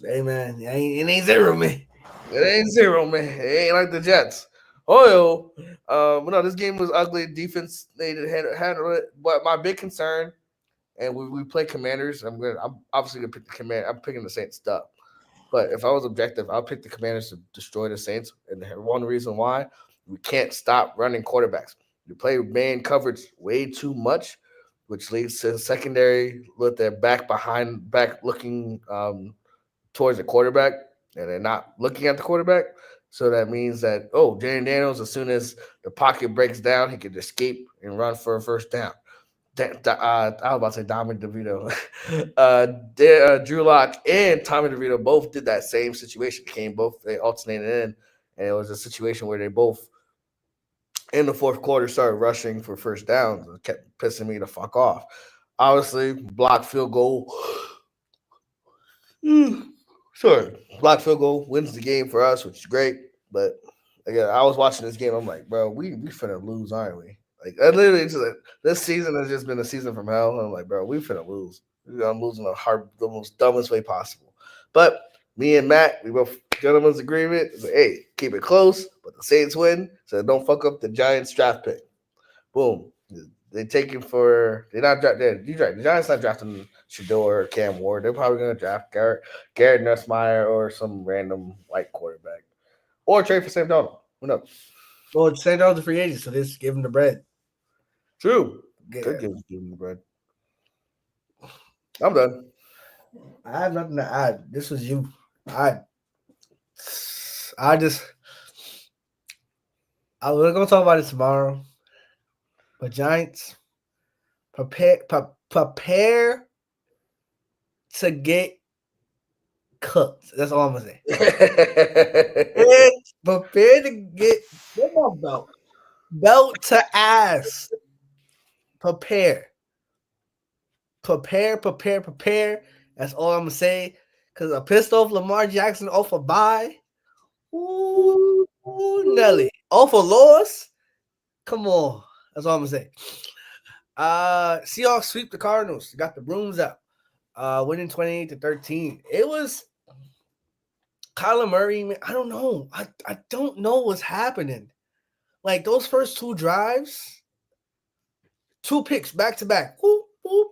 Hey man, it ain't zero, man. It ain't zero, man. It ain't like the Jets. Oh, no, this game was ugly. Defense they handle it, but my big concern, and we play Commanders. I'm obviously gonna pick the command. I'm picking the Saints stuff. But if I was objective, I'll pick the Commanders to destroy the Saints. And one reason why we can't stop running quarterbacks. We play man coverage way too much, which leads to secondary with their back looking towards the quarterback, and they're not looking at the quarterback. So that means that Jalen Daniels, as soon as the pocket breaks down, he could escape and run for a first down. I was about to say Dominic DeVito. Drew Lock and Tommy DeVito both did that same situation. They alternated in, and it was a situation where they both in the fourth quarter started rushing for first downs and kept pissing me the fuck off. Obviously, block field goal. Sure, block field goal wins the game for us, which is great. But again, I was watching this game. I'm like, bro, we finna lose, aren't we? Like, I literally just like, this season has just been a season from hell. I'm like, bro, we finna lose. I'm losing the most dumbest way possible. But me and Matt, we both gentlemen's agreement. Like, hey, keep it close, but the Saints win, so don't fuck up the Giants draft pick. Boom. They take him for they're not drafting. The Giants not drafting Shador or Cam Ward. They're probably gonna draft Garrett Nussmeier or some random white quarterback, or trade for Sam Darnold. Who knows? Well, St. John's a free agent, so just give him the bread. True. Yeah. Could give him the bread. I'm done. I have nothing to add. This was you. I we're gonna talk about it tomorrow. But Giants, prepare to get cooked. That's all I'm gonna say. Prepare to get belt to ass. Prepare. That's all I'm gonna say. Cause I pissed off Lamar Jackson off a bye. Ooh, Nelly. Off a loss. Come on. That's all I'm gonna say. Seahawks sweep the Cardinals. Got the brooms out. Winning 28-13. It was Kyler Murray, man. I don't know. I don't know what's happening. Like those first two drives, 2 picks back to back. Whoop, whoop.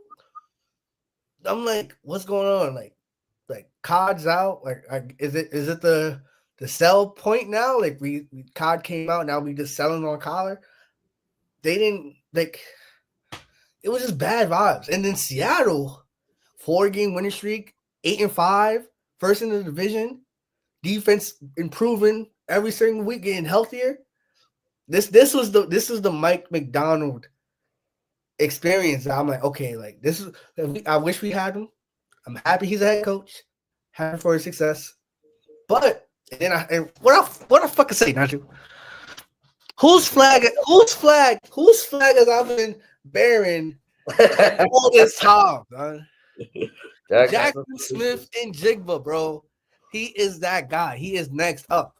I'm like, what's going on? Like COD's out. Like is it the sell point now? Like we COD came out, now we just selling on Kyler. They didn't like. It was just bad vibes. And then Seattle, 4-game winning streak, 8-5, first in the division, defense improving every single week, getting healthier. This is the Mike McDonald experience. I'm like, okay, like this is. I wish we had him. I'm happy he's a head coach. Happy for his success. But what I fucking say, Nacho? Whose flag has I been bearing all this time, man? Jackson Smith and Jigba, bro. He is that guy. He is next up.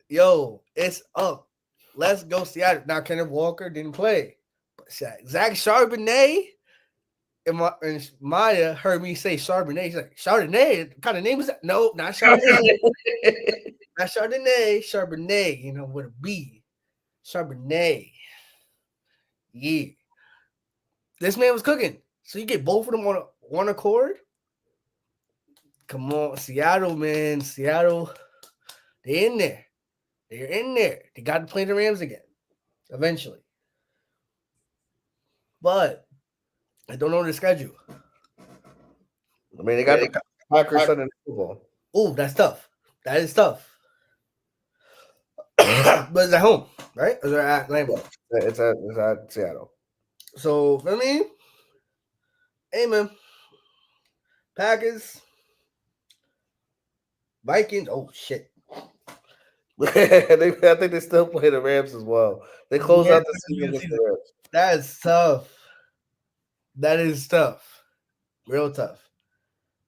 Yo, it's up. Let's go Seattle. Now, Kenneth Walker didn't play. But Zach Charbonnet and Maya heard me say Chardonnay. She's like, Chardonnay? What kind of name is that? No, not Chardonnay. Not Chardonnay. Chardonnay, with a B. Chardonnay. Yeah. This man was cooking. So you get both of them on one accord? Come on, Seattle, man. Seattle, they're in there. They're in there. They got to play the Rams again, eventually. But I don't know the schedule. I mean, they got the Packers Sunday Night Football. Oh, that's tough. That is tough. But it's at home, right? Or is it at Lambeau? It's at Seattle. So, for me, hey, man. Packers, Vikings. Oh, shit. I think they still play the Rams as well. They close out the season against the Rams. That is tough. That is tough. Real tough.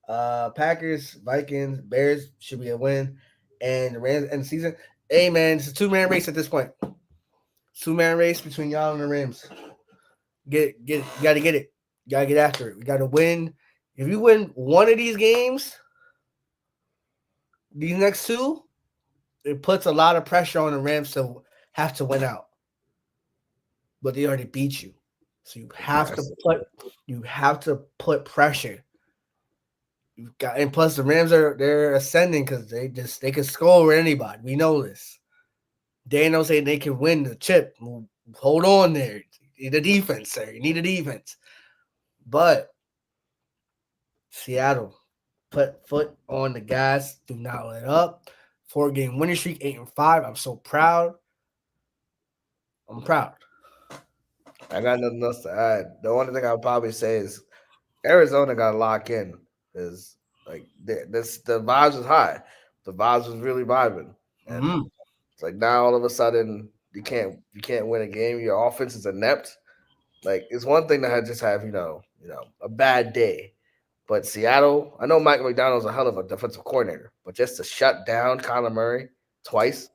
Packers, Vikings, Bears should be a win. And the Rams end the season. Hey, man, it's a two-man race at this point. Two-man race between y'all and the Rams. Get it. You got to get it. You got to get after it. We got to win. If you win one of these games, these next two, it puts a lot of pressure on the Rams to have to win out. But they already beat you. So you have to put pressure. You got, and plus the Rams they're ascending because they can score over anybody. We know this. Daniel saying they can win the chip. Hold on there. You need a defense, sir. You need a defense. But Seattle, put foot on the gas. Do not let up. 4-game winning streak, 8-5. I'm so proud. I'm proud. I got nothing else to add. The only thing I'll probably say is Arizona got to lock in. Is like the vibes is high. The vibes was really vibing. And it's like now all of a sudden you can't win a game. Your offense is inept. Like it's one thing to just have a bad day. But Seattle, I know Mike McDonald's a hell of a defensive coordinator, but just to shut down Kyler Murray twice,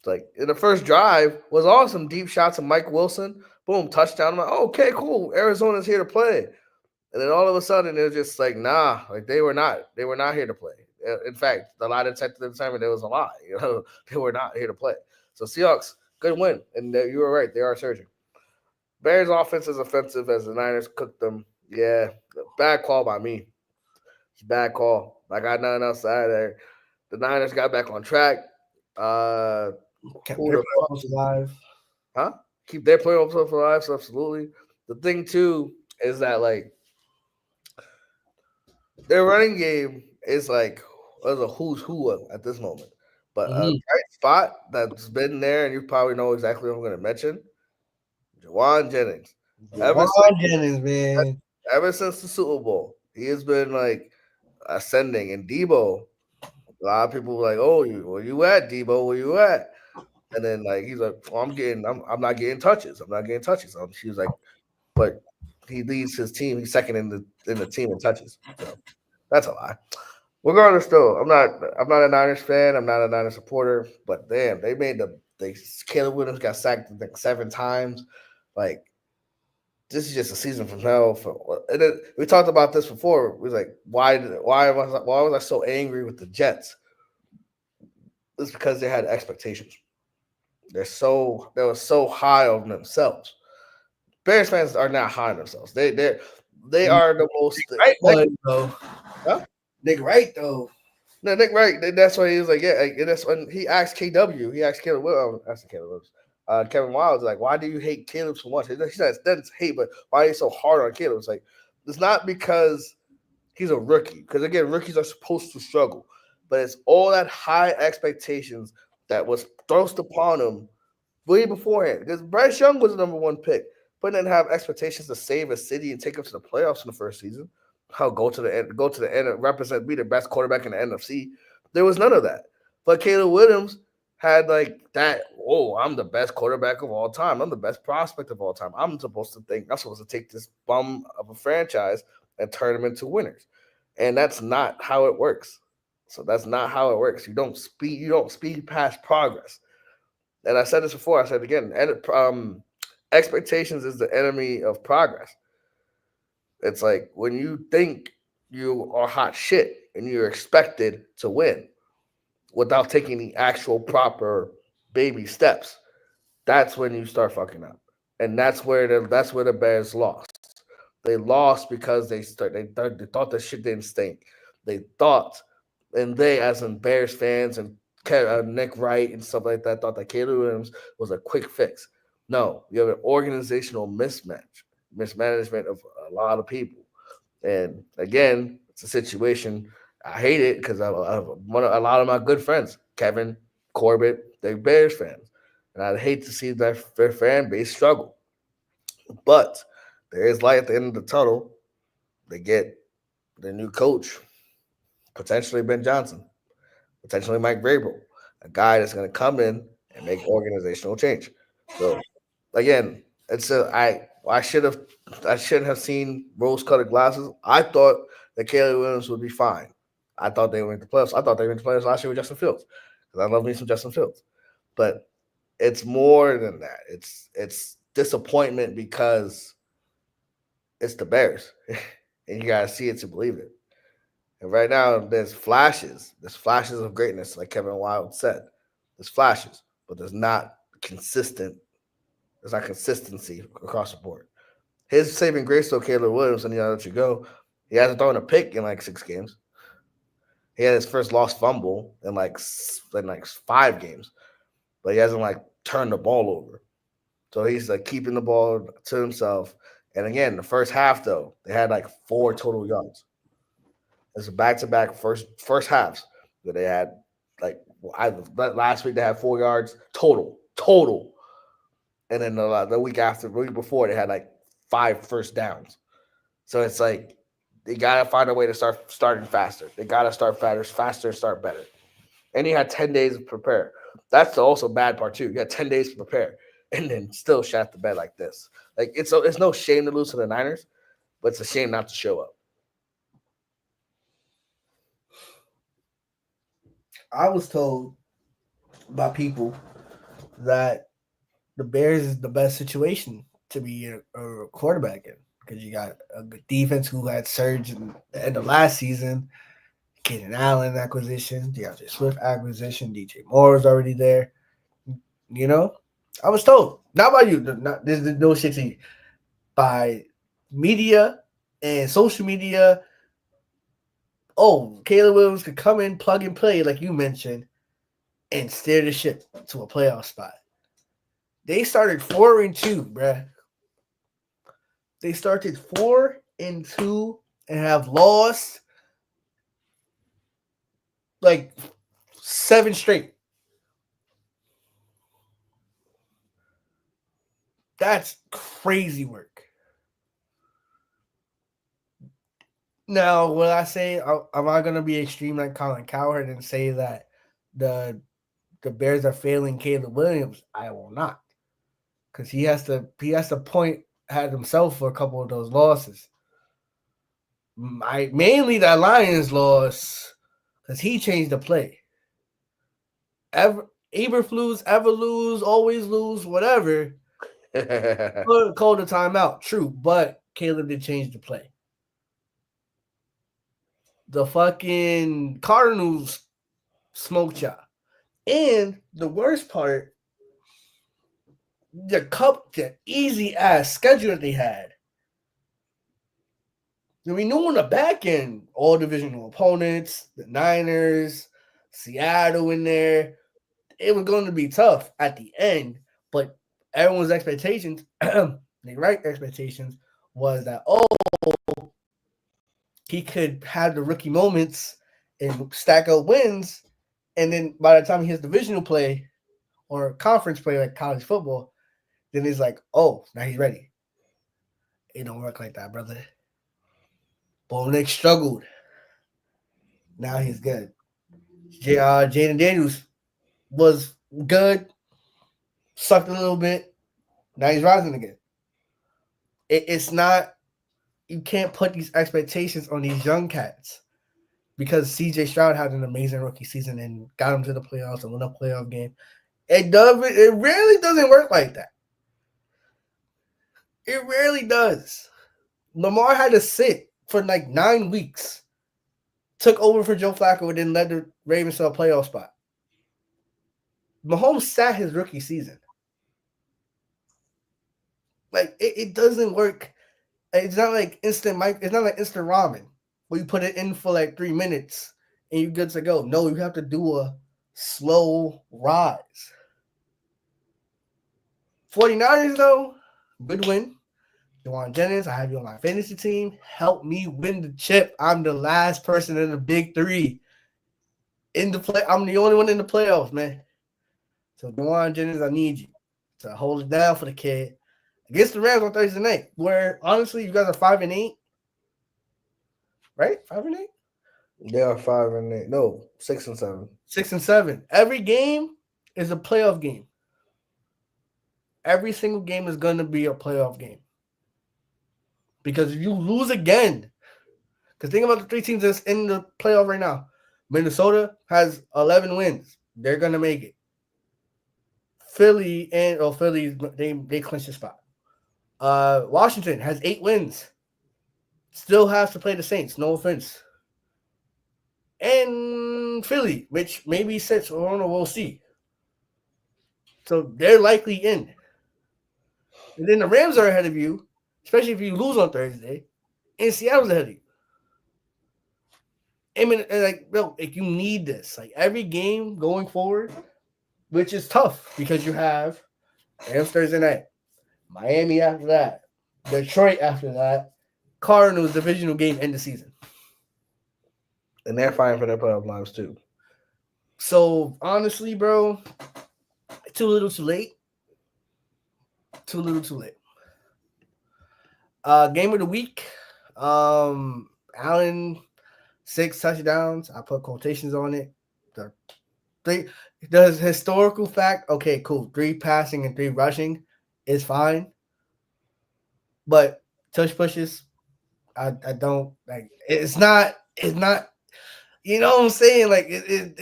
like in the first drive was awesome. Deep shots of Mike Wilson, boom, touchdown. I'm like, oh, okay, cool. Arizona's here to play. And then all of a sudden it was just like, nah, like they were not here to play. In fact, the lie detected determined it was a lie. They were not here to play. So Seahawks, good win. And you were right, they are surging. Bears offense is offensive as the Niners cooked them. Yeah, bad call by me. Bad call. I got nothing else to add there. The Niners got back on track. Kept their playoffs alive. Huh? Keep their playoffs alive, so absolutely. The thing, too, is that, like, their running game is, like, a who's who at this moment. But a bright spot that's been there, and you probably know exactly what I'm going to mention, Juwan Jennings. Jennings, man. Ever since the Super Bowl, he has been like ascending. And Debo, a lot of people were like, "Oh, where you at, Debo? Where you at?" And then like he's like, "Oh, I'm not getting touches. I'm not getting touches." She was like, "But he leads his team. He's second in the team in touches." So that's a lie. Regardless, though, I'm not a Niners fan. I'm not a Niners supporter. But damn, Caleb Williams got sacked like 7 times. Like, this is just a season from hell. And then we talked about this before. We was like, why was I so angry with the Jets? It's because they had expectations. They were so high on themselves. Bears fans are not high on themselves. They are the most right though. Huh? Nick Wright though. No, Nick Wright. That's why he was like, yeah. That's when he asked KW. He asked Caleb Williams. Kevin Wilds, like, why do you hate Caleb so much? He said, that's hate, but why are you so hard on Caleb? It's like, it's not because he's a rookie, because again, rookies are supposed to struggle, but it's all that high expectations that was thrust upon him way beforehand. Because Bryce Young was the number 1 pick, but didn't have expectations to save a city and take him to the playoffs in the first season. Go to the end and represent, be the best quarterback in the NFC. There was none of that. But Caleb Williams had like that, oh, I'm the best quarterback of all time. I'm the best prospect of all time. I'm supposed to take this bum of a franchise and turn them into winners. And that's not how it works. So that's not how it works. You don't speed past progress. And I said this before, I said it again, expectations is the enemy of progress. It's like when you think you are hot shit and you're expected to win without taking the actual proper baby steps, that's when you start fucking up. And that's where the Bears lost. They lost because they thought the shit didn't stink. They thought, and they as in Bears fans and Nick Wright and stuff like that thought that Caleb Williams was a quick fix. No, you have an organizational mismanagement of a lot of people. And again, it's a situation. I hate it because a lot of my good friends, Kevin, Corbett, they're Bears fans, and I'd hate to see their fan base struggle. But there is light at the end of the tunnel. They get their new coach, potentially Ben Johnson, potentially Mike Vrabel, a guy that's going to come in and make organizational change. So again, I shouldn't have seen rose colored glasses. I thought that Caleb Williams would be fine. I thought they went to playoffs. I thought they went to playoffs last year with Justin Fields because I love me some Justin Fields. But it's more than that. It's disappointment because it's the Bears, and you gotta see it to believe it. And right now, there's flashes of greatness, like Kevin Wild said. There's flashes, but consistent. There's not consistency across the board. His saving grace, though, Caleb Williams, and I'll let you go. He hasn't thrown a pick in like 6 games. He had his first lost fumble in like 5 games, but he hasn't like turned the ball over. So he's like keeping the ball to himself. And again, the first half though, they had like 4 total yards. It's a back-to-back first halves that they had like last week they had 4 yards total, and then the week before they had like 5 first downs. So it's like they gotta find a way to starting faster. They gotta start faster, start better. And he had 10 days to prepare. That's the also bad part too. You had 10 days to prepare, and then still shot the bed like this. Like it's no shame to lose to the Niners, but it's a shame not to show up. I was told by people that the Bears is the best situation to be a quarterback in because you got a good defense who had surged in the end of last season. Keenan Allen acquisition, DeAndre Swift acquisition, DJ Moore is already there. You know, I was told not by you. There's no shit to you. By media and social media. Oh, Caleb Williams could come in, plug and play, like you mentioned, and steer the ship to a playoff spot. They started 4-2, bruh. They started 4-2 and have lost like 7 straight. That's crazy work. Now, will I say, am I going to be extreme like Colin Cowherd and say that the Bears are failing Caleb Williams? I will not, because he has to point at himself for a couple of those losses. Mainly that Lions loss, because he changed the play. Eberflus, ever lose, always lose, whatever. Called a timeout, true, but Caleb did change the play. The fucking Cardinals smoked y'all. And the worst part, the easy ass schedule that they had. We knew on the back end, all divisional opponents, the Niners, Seattle in there. It was going to be tough at the end, but everyone's expectations, the right expectations, was that, he could have the rookie moments and stack up wins, and then by the time he has divisional play or conference play like college football, then he's like, oh, now he's ready. It don't work like that, brother. Bo Nick struggled. Now he's good. Jaden Daniels was good, sucked a little bit. Now he's rising again. It's not, you can't put these expectations on these young cats because CJ Stroud had an amazing rookie season and got him to the playoffs and won a playoff game. It really doesn't work like that. It rarely does. Lamar had to sit for like 9 weeks, took over for Joe Flacco, and then led the Ravens to a playoff spot. Mahomes sat his rookie season. Like it doesn't work. It's not like instant It's not like instant ramen where you put it in for like 3 minutes and you're good to go. No, you have to do a slow rise. 49ers though, good win. Juwan Jennings, I have you on my fantasy team. Help me win the chip. I'm the last person in the big three in the play. I'm the only one in the playoffs, man. So Juwan Jennings, I need you to hold it down for the kid against the Rams on Thursday night. Where honestly, you guys are 5-8, right? 5-8. They are 5-8. No, 6-7. 6-7. Every game is a playoff game. Every single game is going to be a playoff game. Because if you lose again, because think about the 3 teams that's in the playoff right now. Minnesota has 11 wins. They're going to make it. Philly, they clinched the spot. Washington has 8 wins. Still has to play the Saints. No offense. And Philly, which maybe 6, or I don't know, we'll see. So they're likely in. And then the Rams are ahead of you, especially if you lose on Thursday. And Seattle's ahead of you. I mean, you need this. Like every game going forward, which is tough because you have Rams Thursday night, Miami after that, Detroit after that, Cardinals divisional game end of season. And they're fighting for their playoff lives too. So honestly, bro, too little, too late. Too little, too late. Game of the week. Allen, 6 touchdowns. I put quotations on it. The historical fact. Okay, cool. 3 passing and 3 rushing is fine. But touch pushes, I don't like. It's not. You know what I'm saying? Like it's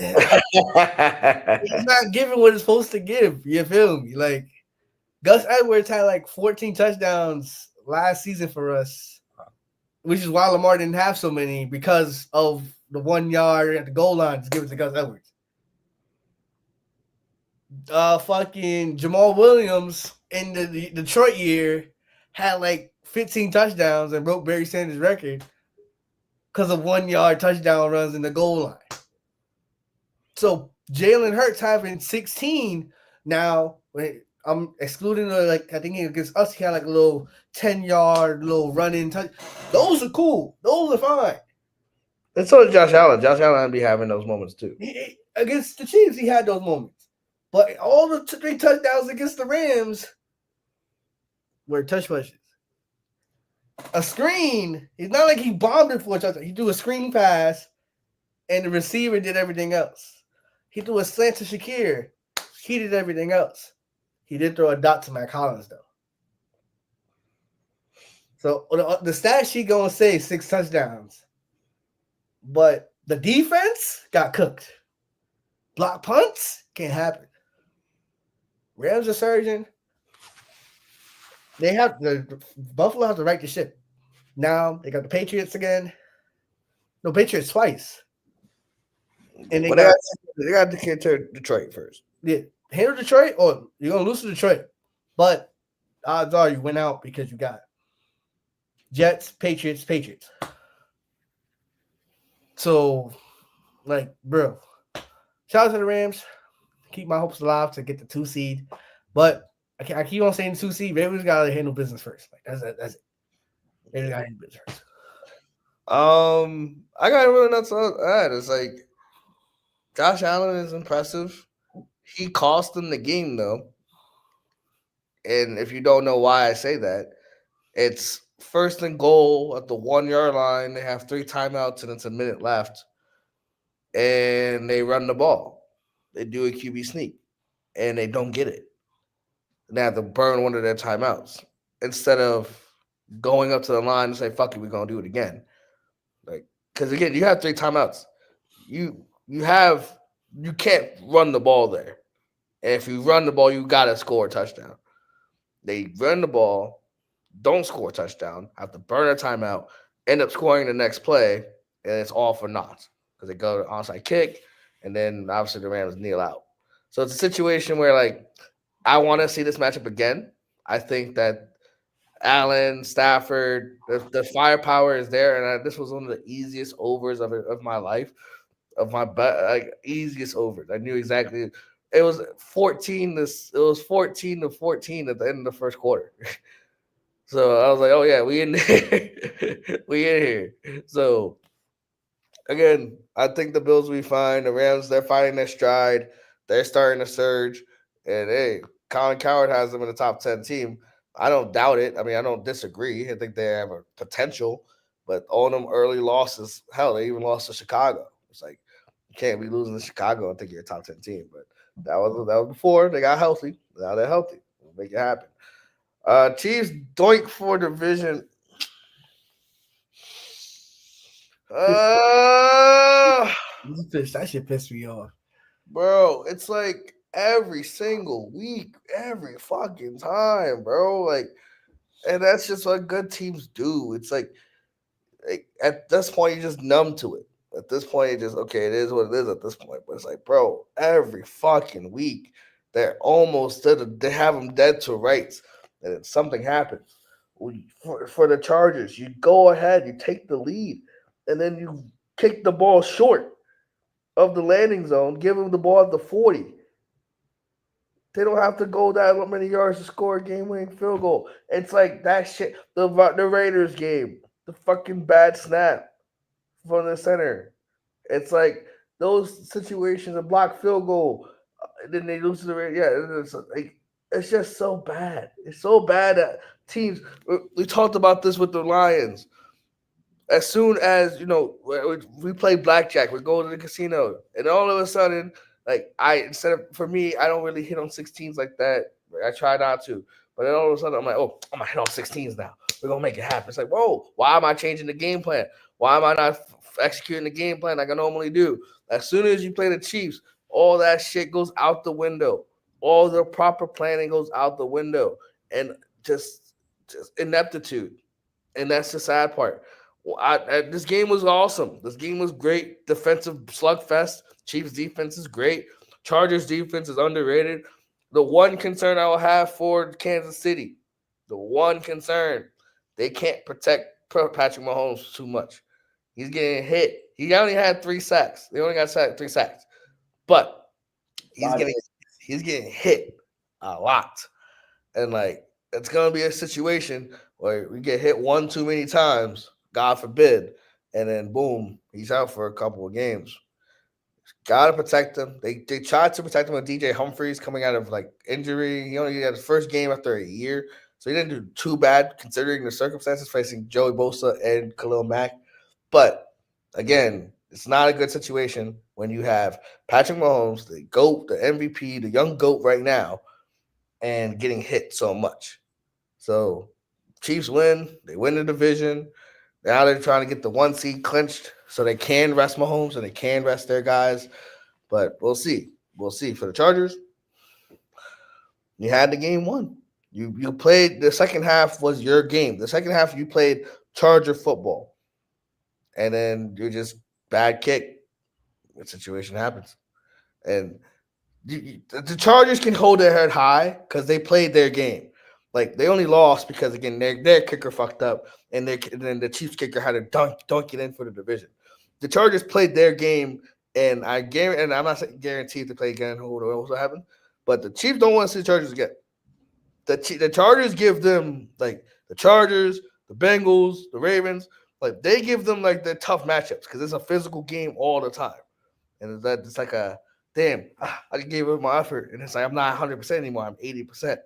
not giving what it's supposed to give. You feel me? Like Gus Edwards had like 14 touchdowns last season for us, which is why Lamar didn't have so many because of the 1 yard at the goal line to give it to Gus Edwards. Fucking Jamal Williams in the Detroit year had like 15 touchdowns and broke Barry Sanders' record because of 1 yard touchdown runs in the goal line. So Jalen Hurts having 16 now. I'm excluding I think against us, he had like a little 10-yard little running touch. Those are cool. Those are fine. And so did Josh Allen. Josh Allen be having those moments too. Against the Chiefs, he had those moments. But all the 3 touchdowns against the Rams were touch pushes. A screen. It's not like he bombed it for a touchdown. He threw a screen pass, and the receiver did everything else. He threw a slant to Shakir. He did everything else. He did throw a dot to Matt Collins, though. So the stat sheet going to say 6 touchdowns. But the defense got cooked. Block punts can't happen. Rams are surging. Buffalo has to right the ship. Now they got the Patriots again. No, Patriots twice. And they got to get to Detroit first. Yeah, handle Detroit, or you're gonna lose to Detroit. But odds are you win out because you got Jets, Patriots. So, bro, shout out to the Rams. Keep my hopes alive to get the 2 seed. But I keep on saying 2 seed. Ravens got to handle business first. That's it. Ravens got to handle business first. I got really nuts on that. It's like Josh Allen is impressive. He cost them the game though. And if you don't know why I say that, it's 1st and goal at the 1 yard line. They have 3 timeouts and it's a minute left. And they run the ball. They do a QB sneak. And they don't get it. They have to burn one of their timeouts. Instead of going up to the line and say, fuck it, we're going to do it again. Because again, you have 3 timeouts. You can't run the ball there. And if you run the ball, you got to score a touchdown. They run the ball. don't score a touchdown, have to burn a timeout, end up scoring the next play, and it's all for naught because they go to onside kick, and then obviously the Rams kneel out. So it's a situation where like I want to see this matchup again. I think that Allen, Stafford, the firepower is there, and this was one of the easiest overs of my life, of my like easiest overs. I knew exactly. It was 14. It was 14-14 at the end of the first quarter. So I was like, oh yeah, we in there. We in here. So again, I think the Bills will be fine. The Rams, they're finding their stride. They're starting to surge. And hey, Colin Coward has them in the top 10 team. I don't doubt it. I mean, I don't disagree. I think they have a potential, but all them early losses, hell, they even lost to Chicago. It's like you can't be losing to Chicago and think you're a top 10 team. But that was before they got healthy. Now they're healthy. We'll make it happen. Chiefs doink for division. Uh That shit pissed me off. Bro, it's like every single week, every fucking time, bro. Like, and that's just what good teams do. It's like at this point, you're just numb to it. At this point, you just okay, it is what it is at this point. But it's like, bro, every fucking week, they're almost they have them dead to rights, and then something happens. For the Chargers, you go ahead, you take the lead, and then you kick the ball short of the landing zone, give them the ball at the 40. They don't have to go that many yards to score a game-winning field goal. It's like that shit. The Raiders game, the fucking bad snap from the center. It's like those situations, a block field goal, then they lose to the Raiders. Yeah, it's just so bad. It's so bad that teams. We talked about this with the Lions. As soon as we play blackjack, we go to the casino, and all of a sudden, like for me, I don't really hit on 16s like that. I try not to, but then all of a sudden, I'm like, oh, I'm gonna hit on 16s now. We're gonna make it happen. It's like, whoa, why am I changing the game plan? Why am I not executing the game plan like I normally do? As soon as you play the Chiefs, all that shit goes out the window. All the proper planning goes out the window, and just ineptitude. And that's the sad part. Well, this game was awesome. This game was great. Defensive slugfest. Chiefs defense is great. Chargers defense is underrated. The one concern I will have for Kansas City, the one concern, they can't protect Patrick Mahomes too much. He's getting hit. He only had 3 sacks. They only got 3 sacks, but he's getting hit a lot, and like it's gonna be a situation where we get hit one too many times, God forbid, and then boom, he's out for a couple of games. Gotta protect him. They tried to protect him with DJ Humphries coming out of like injury. He only had his first game after a year, so he didn't do too bad considering the circumstances facing Joey Bosa and Khalil Mack. But again, it's not a good situation when you have Patrick Mahomes, the GOAT, the MVP, the young GOAT right now, and getting hit so much. So Chiefs win. They win the division. Now they're trying to get the 1 seed clinched so they can rest Mahomes and they can rest their guys. But we'll see. We'll see. For the Chargers, you had the game won. You played the second half was your game. The second half you played Charger football. And then you just bad kick. The situation happens. And the Chargers can hold their head high because they played their game. Like they only lost because again their kicker fucked up, and then the Chiefs kicker had to dunk it in for the division. The Chargers played their game, and I guarantee, and I'm not guaranteed to play again. Who knows what happened? But the Chiefs don't want to see the Chargers again. The Chargers give them like the Chargers, the Bengals, the Ravens, like they give them like the tough matchups because it's a physical game all the time, and it's like a damn. I gave it my effort, and it's like I'm not 100% anymore. I'm 80%.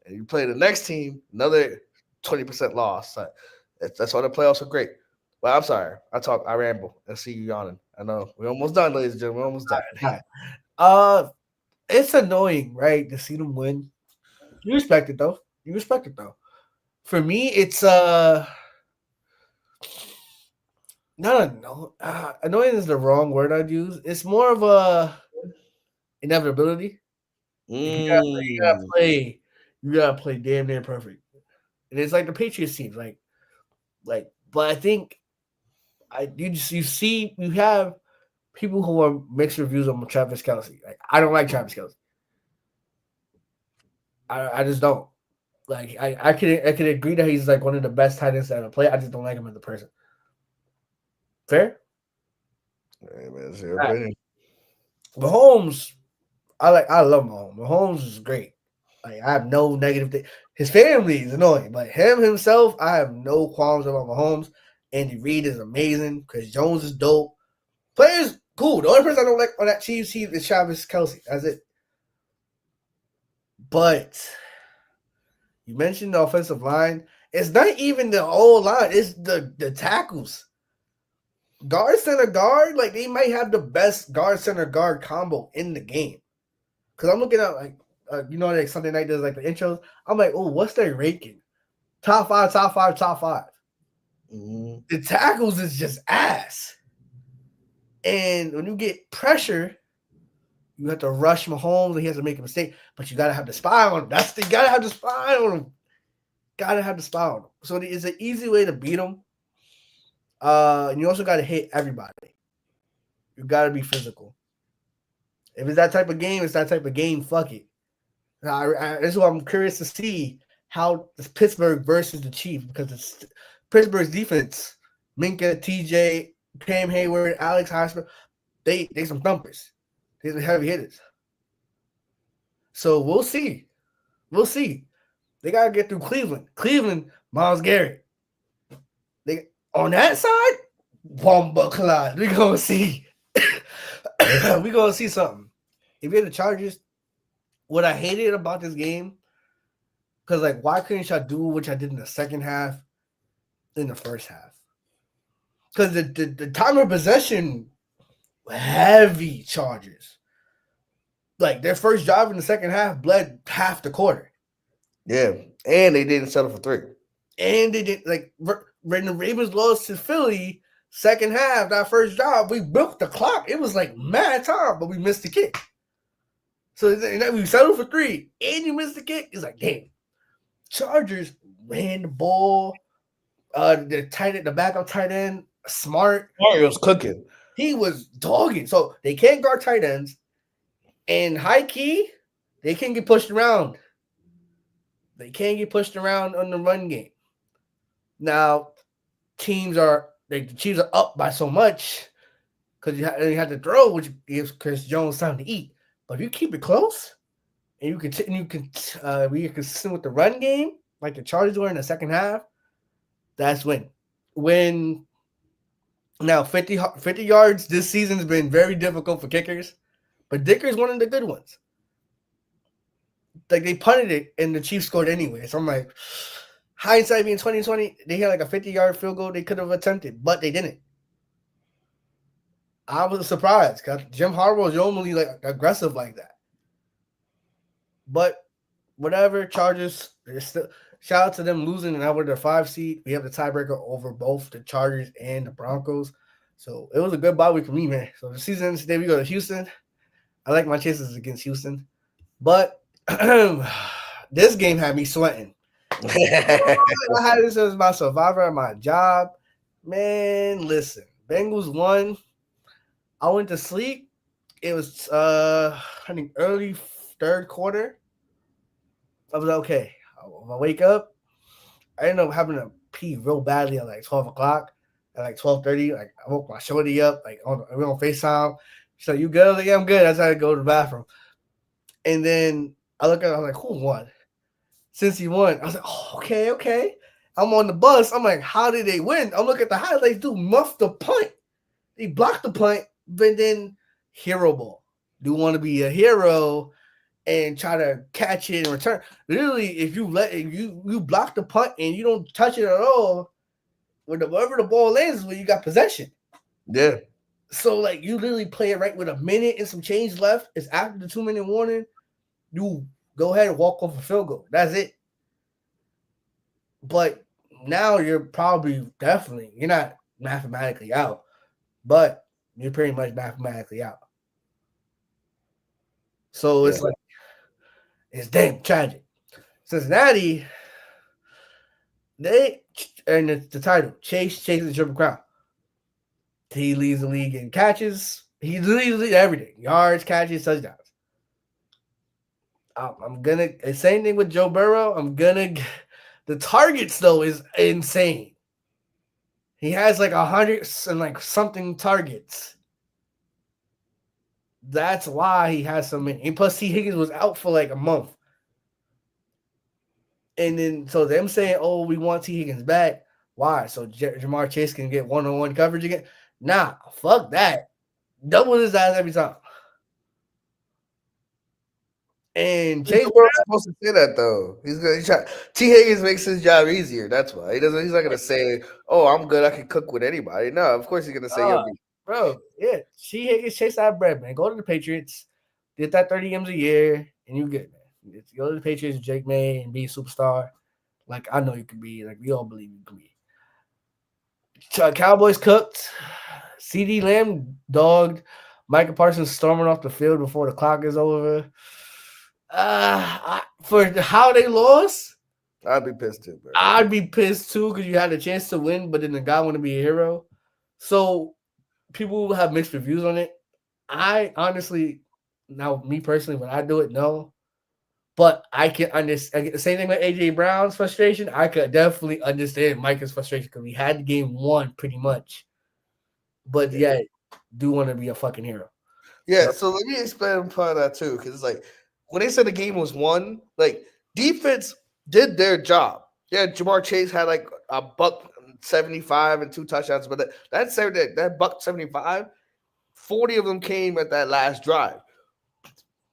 And you play the next team, another 20% loss. So that's why the playoffs are great. Well, I'm sorry. I ramble. I see you yawning. I know. We're almost done, ladies and gentlemen. We're almost done. It's annoying, right, to see them win. You respect it though. For me, it's no. Annoying is the wrong word I'd use. It's more of a inevitability. You gotta play damn near perfect. And it's like the Patriots teams, but I think you have people who are mixed reviews on Travis Kelce. Like, I don't like Travis Kelce. I just don't. Like, I can agree that he's like one of the best tight ends to ever play. I just don't like him as a person. Fair? Hey, man, it's your opinion. Mahomes, I love Mahomes. Mahomes is great. Like, I have no negative thing. His family is annoying, but him himself, I have no qualms about Mahomes. Andy Reid is amazing. Chris Jones is dope. Players, cool. The only person I don't like on that Chiefs team is Travis Kelce. That's it. But you mentioned the offensive line. It's not even the whole line. It's the tackles. Guard, center, guard. Like, they might have the best guard, center, guard combo in the game. Because I'm looking at, like, like Sunday night does, like, the intros. I'm like, oh, what's their ranking? Top 5, top 5, top 5. Mm-hmm. The tackles is just ass. And when you get pressure, you have to rush Mahomes and he has to make a mistake. But you got to have the spy on him. You got to have the spy on him. Got to have the spy on him. So it's an easy way to beat him. And you also got to hit everybody. You got to be physical. If it's that type of game, it's that type of game. Fuck it. This is what I'm curious to see how it's Pittsburgh versus the Chiefs, because it's Pittsburgh's defense. Minka, TJ, Cam Hayward, Alex Highsmith, they some thumpers. They're some heavy hitters. So we'll see. We'll see. They gotta get through Cleveland. Cleveland, Myles Garrett. They on that side, Bomba Clyde. We gonna see. We gonna see something. If you're the Chargers, what I hated about this game, because like, why couldn't y'all do what y'all did in the second half, in the first half? Because the time of possession, heavy Chargers. Like, their first drive in the second half bled half the quarter. Yeah, and they didn't settle for 3. And they didn't, like, when the Ravens lost to Philly, second half, that first drive, we broke the clock. It was like mad time, but we missed the kick. So we settled for 3, and you missed the kick. It's like, damn. Chargers ran the ball. The backup tight end, Smart. Mario was cooking. He was dogging. So they can't guard tight ends. And high key, they can't get pushed around. They can't get pushed around on the run game. Now, the Chiefs are up by so much because you have to throw, which gives Chris Jones time to eat. But if you keep it close and you can be consistent with the run game, like the Chargers were in the second half, that's when. Now, 50 yards this season has been very difficult for kickers, but Dicker's one of the good ones. Like, they punted it, and the Chiefs scored anyway. So I'm like, hindsight being 2020, they had like a 50-yard field goal they could have attempted, but they didn't. I was surprised because Jim Harbaugh is normally like aggressive like that. But whatever, Chargers, shout out to them losing, and now we're the 5 seed. We have the tiebreaker over both the Chargers and the Broncos. So it was a good bye week for me, man. So the season ends today. We go to Houston. I like my chances against Houston. But this game had me sweating. I had this as my survivor at my job. Man, listen. Bengals won. I went to sleep. It was I think early third quarter. I was like, okay. When I wake up, I ended up having to pee real badly at like 12 o'clock. At like 12:30, like I woke my shorty up, like we on FaceTime. She's like, "You good?" I was like, "Yeah, I'm good." I just had to go to the bathroom. And then I look at it, I was like, who won? Since he won, I was like, oh, okay. I'm on the bus. I'm like, how did they win? I look at the highlights, dude, muffed the punt. They blocked the punt, but then hero ball. Do want to be a hero and try to catch it and return. Literally, if you block the punt and you don't touch it at all, wherever the ball lands is where you got possession. Yeah. So, like, you literally play it right with a minute and some change left. It's after the 2-minute warning. You go ahead and walk off a field goal. That's it. But now you're not mathematically out, but you're pretty much mathematically out. So it's like, it's damn tragic. Cincinnati, They and the title Chase chases the Triple Crown. He leads the league in catches. He leads the league in everything: yards, catches, touchdowns. I'm gonna same thing with Joe Burrow. The targets though is insane. He has like 100 and like something targets. That's why he has so many. And plus, T. Higgins was out for like a month. And then, so them saying, oh, we want T. Higgins back. Why? So Jamar Chase can get one-on-one coverage again? Nah, fuck that. Double his ass every time. And Chase Brown's supposed to say that though. T. Higgins makes his job easier. That's why he doesn't. He's not gonna say, "Oh, I'm good. I can cook with anybody." No, of course he's gonna say, "Yo, bro, yeah, T. Higgins chase that bread, man. Go to the Patriots, get that 30 games a year, and you get, man. Go to the Patriots, Jake May, and be a superstar. Like I know you can be. Like we all believe you can be. Cowboys cooked. CD Lamb dogged. Michael Parsons storming off the field before the clock is over. For how they lost, I'd be pissed too, bro. I'd be pissed too because you had a chance to win, but then the guy want to be a hero. So people have mixed reviews on it. I honestly, now me personally, when I do it, no. But I can understand the same thing with AJ Brown's frustration. I could definitely understand Micah's frustration because we had the game won pretty much. But yeah, do want to be a fucking hero. Yeah, so let me explain part of that too, because it's like when they said the game was won, like defense did their job. Yeah, Jamar Chase had like a buck 75 and 2 touchdowns, but that buck 75, 40 of them came at that last drive.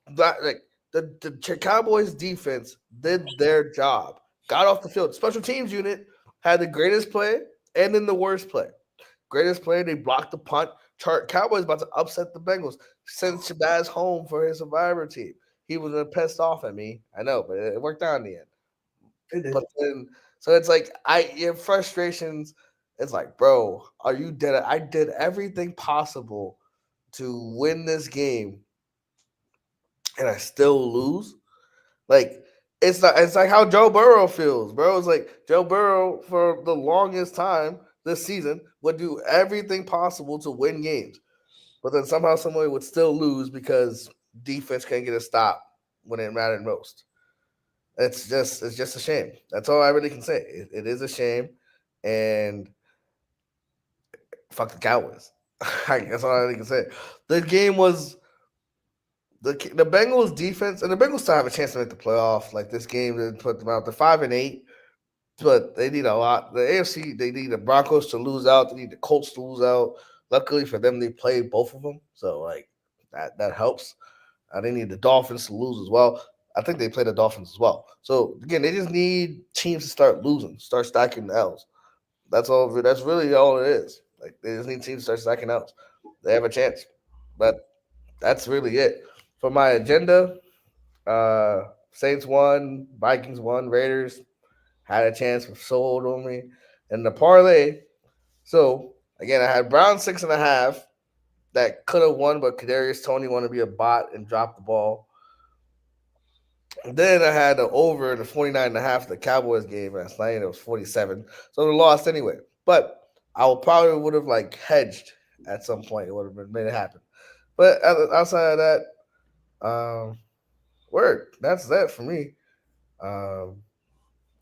The Cowboys defense did their job, got off the field. Special teams unit had the greatest play and then the worst play. Greatest play, they blocked the punt. Cowboys about to upset the Bengals. Sent Shabazz home for his survivor team. He was pissed off at me. I know, but it worked out in the end. But then, so it's like your frustrations. It's like, bro, are you dead? I did everything possible to win this game, and I still lose. Like it's not. It's like how Joe Burrow feels, bro. It's like Joe Burrow for the longest time this season would do everything possible to win games, but then somehow somebody would still lose because defense can't get a stop when it mattered most. It's just a shame. That's all I really can say. It is a shame, and fuck the Cowboys. That's all I really can say. The game was the Bengals defense, and the Bengals still have a chance to make the playoff. Like this game didn't put them out. They're 5-8, but they need a lot. The AFC, they need the Broncos to lose out. They need the Colts to lose out. Luckily for them, they played both of them, so like that helps. They need the Dolphins to lose as well. I think they play the Dolphins as well. So again, they just need teams to start losing, start stacking the L's. That's all. That's really all it is. Like they just need teams to start stacking L's. They have a chance, but that's really it for my agenda. Saints won, Vikings won, Raiders had a chance with sold on me, and the parlay. So again, I had Brown 6.5 that could have won, but Kadarius Toney wanted to be a bot and drop the ball. And then I had the over the 49.5 the Cowboys game last night. It was 47. So they lost anyway. But I probably would have like hedged at some point. It would have made it happen. But outside of that, word. That's that for me.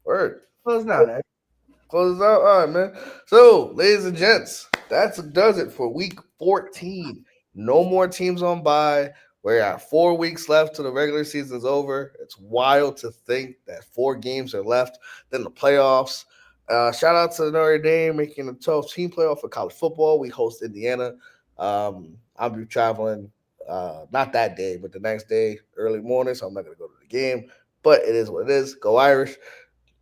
Word. Close now, man. Close it out. All right, man. So, ladies and gents, that does it for week 14. No more teams on bye. We got 4 weeks left till the regular season is over. It's wild to think that 4 games are left. Then the playoffs. Shout out to Notre Dame making the 12-team playoff for college football. We host Indiana. I'll be traveling not that day, but the next day, early morning, so I'm not going to go to the game. But it is what it is. Go Irish.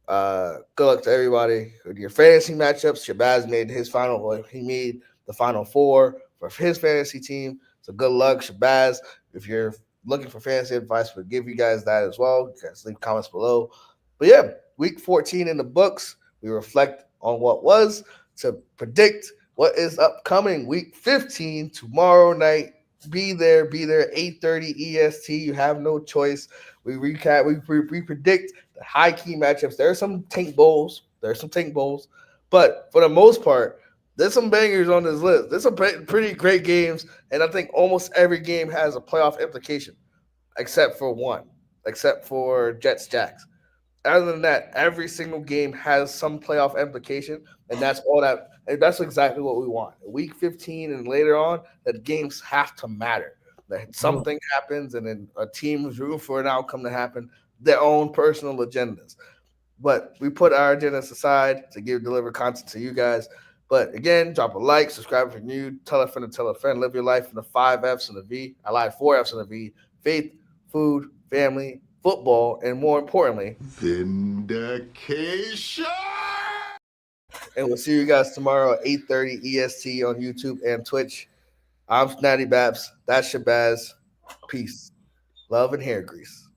Good luck to everybody. With your fantasy matchups, Shabazz made his final. He made the final 4 for his fantasy team. So good luck, Shabazz. If you're looking for fantasy advice, we'll give you guys that as well. You guys leave comments below. But yeah, week 14 in the books. We reflect on what was to predict what is upcoming. Week 15 tomorrow night. Be there, 8:30 EST. You have no choice. We recap, we predict the high key matchups. There are some tank bowls. There's some tank bowls, but for the most part, there's some bangers on this list. There's some pretty great games, and I think almost every game has a playoff implication, except for one, except for Jets Jacks. Other than that, every single game has some playoff implication, and that's all that. And that's exactly what we want. Week 15 and later on, that games have to matter. That something happens, and then a team is rooting for an outcome to happen. Their own personal agendas, but we put our agendas aside to deliver content to you guys. But again, drop a like, subscribe if you're new, tell a friend to tell a friend. Live your life in the 5 F's and the V. I lied 4 F's and the V. Faith, food, family, football, and more importantly, Vindication! and we'll see you guys tomorrow at 8:30 EST on YouTube and Twitch. I'm Natty Babs. That's Shabazz. Peace, love, and hair grease.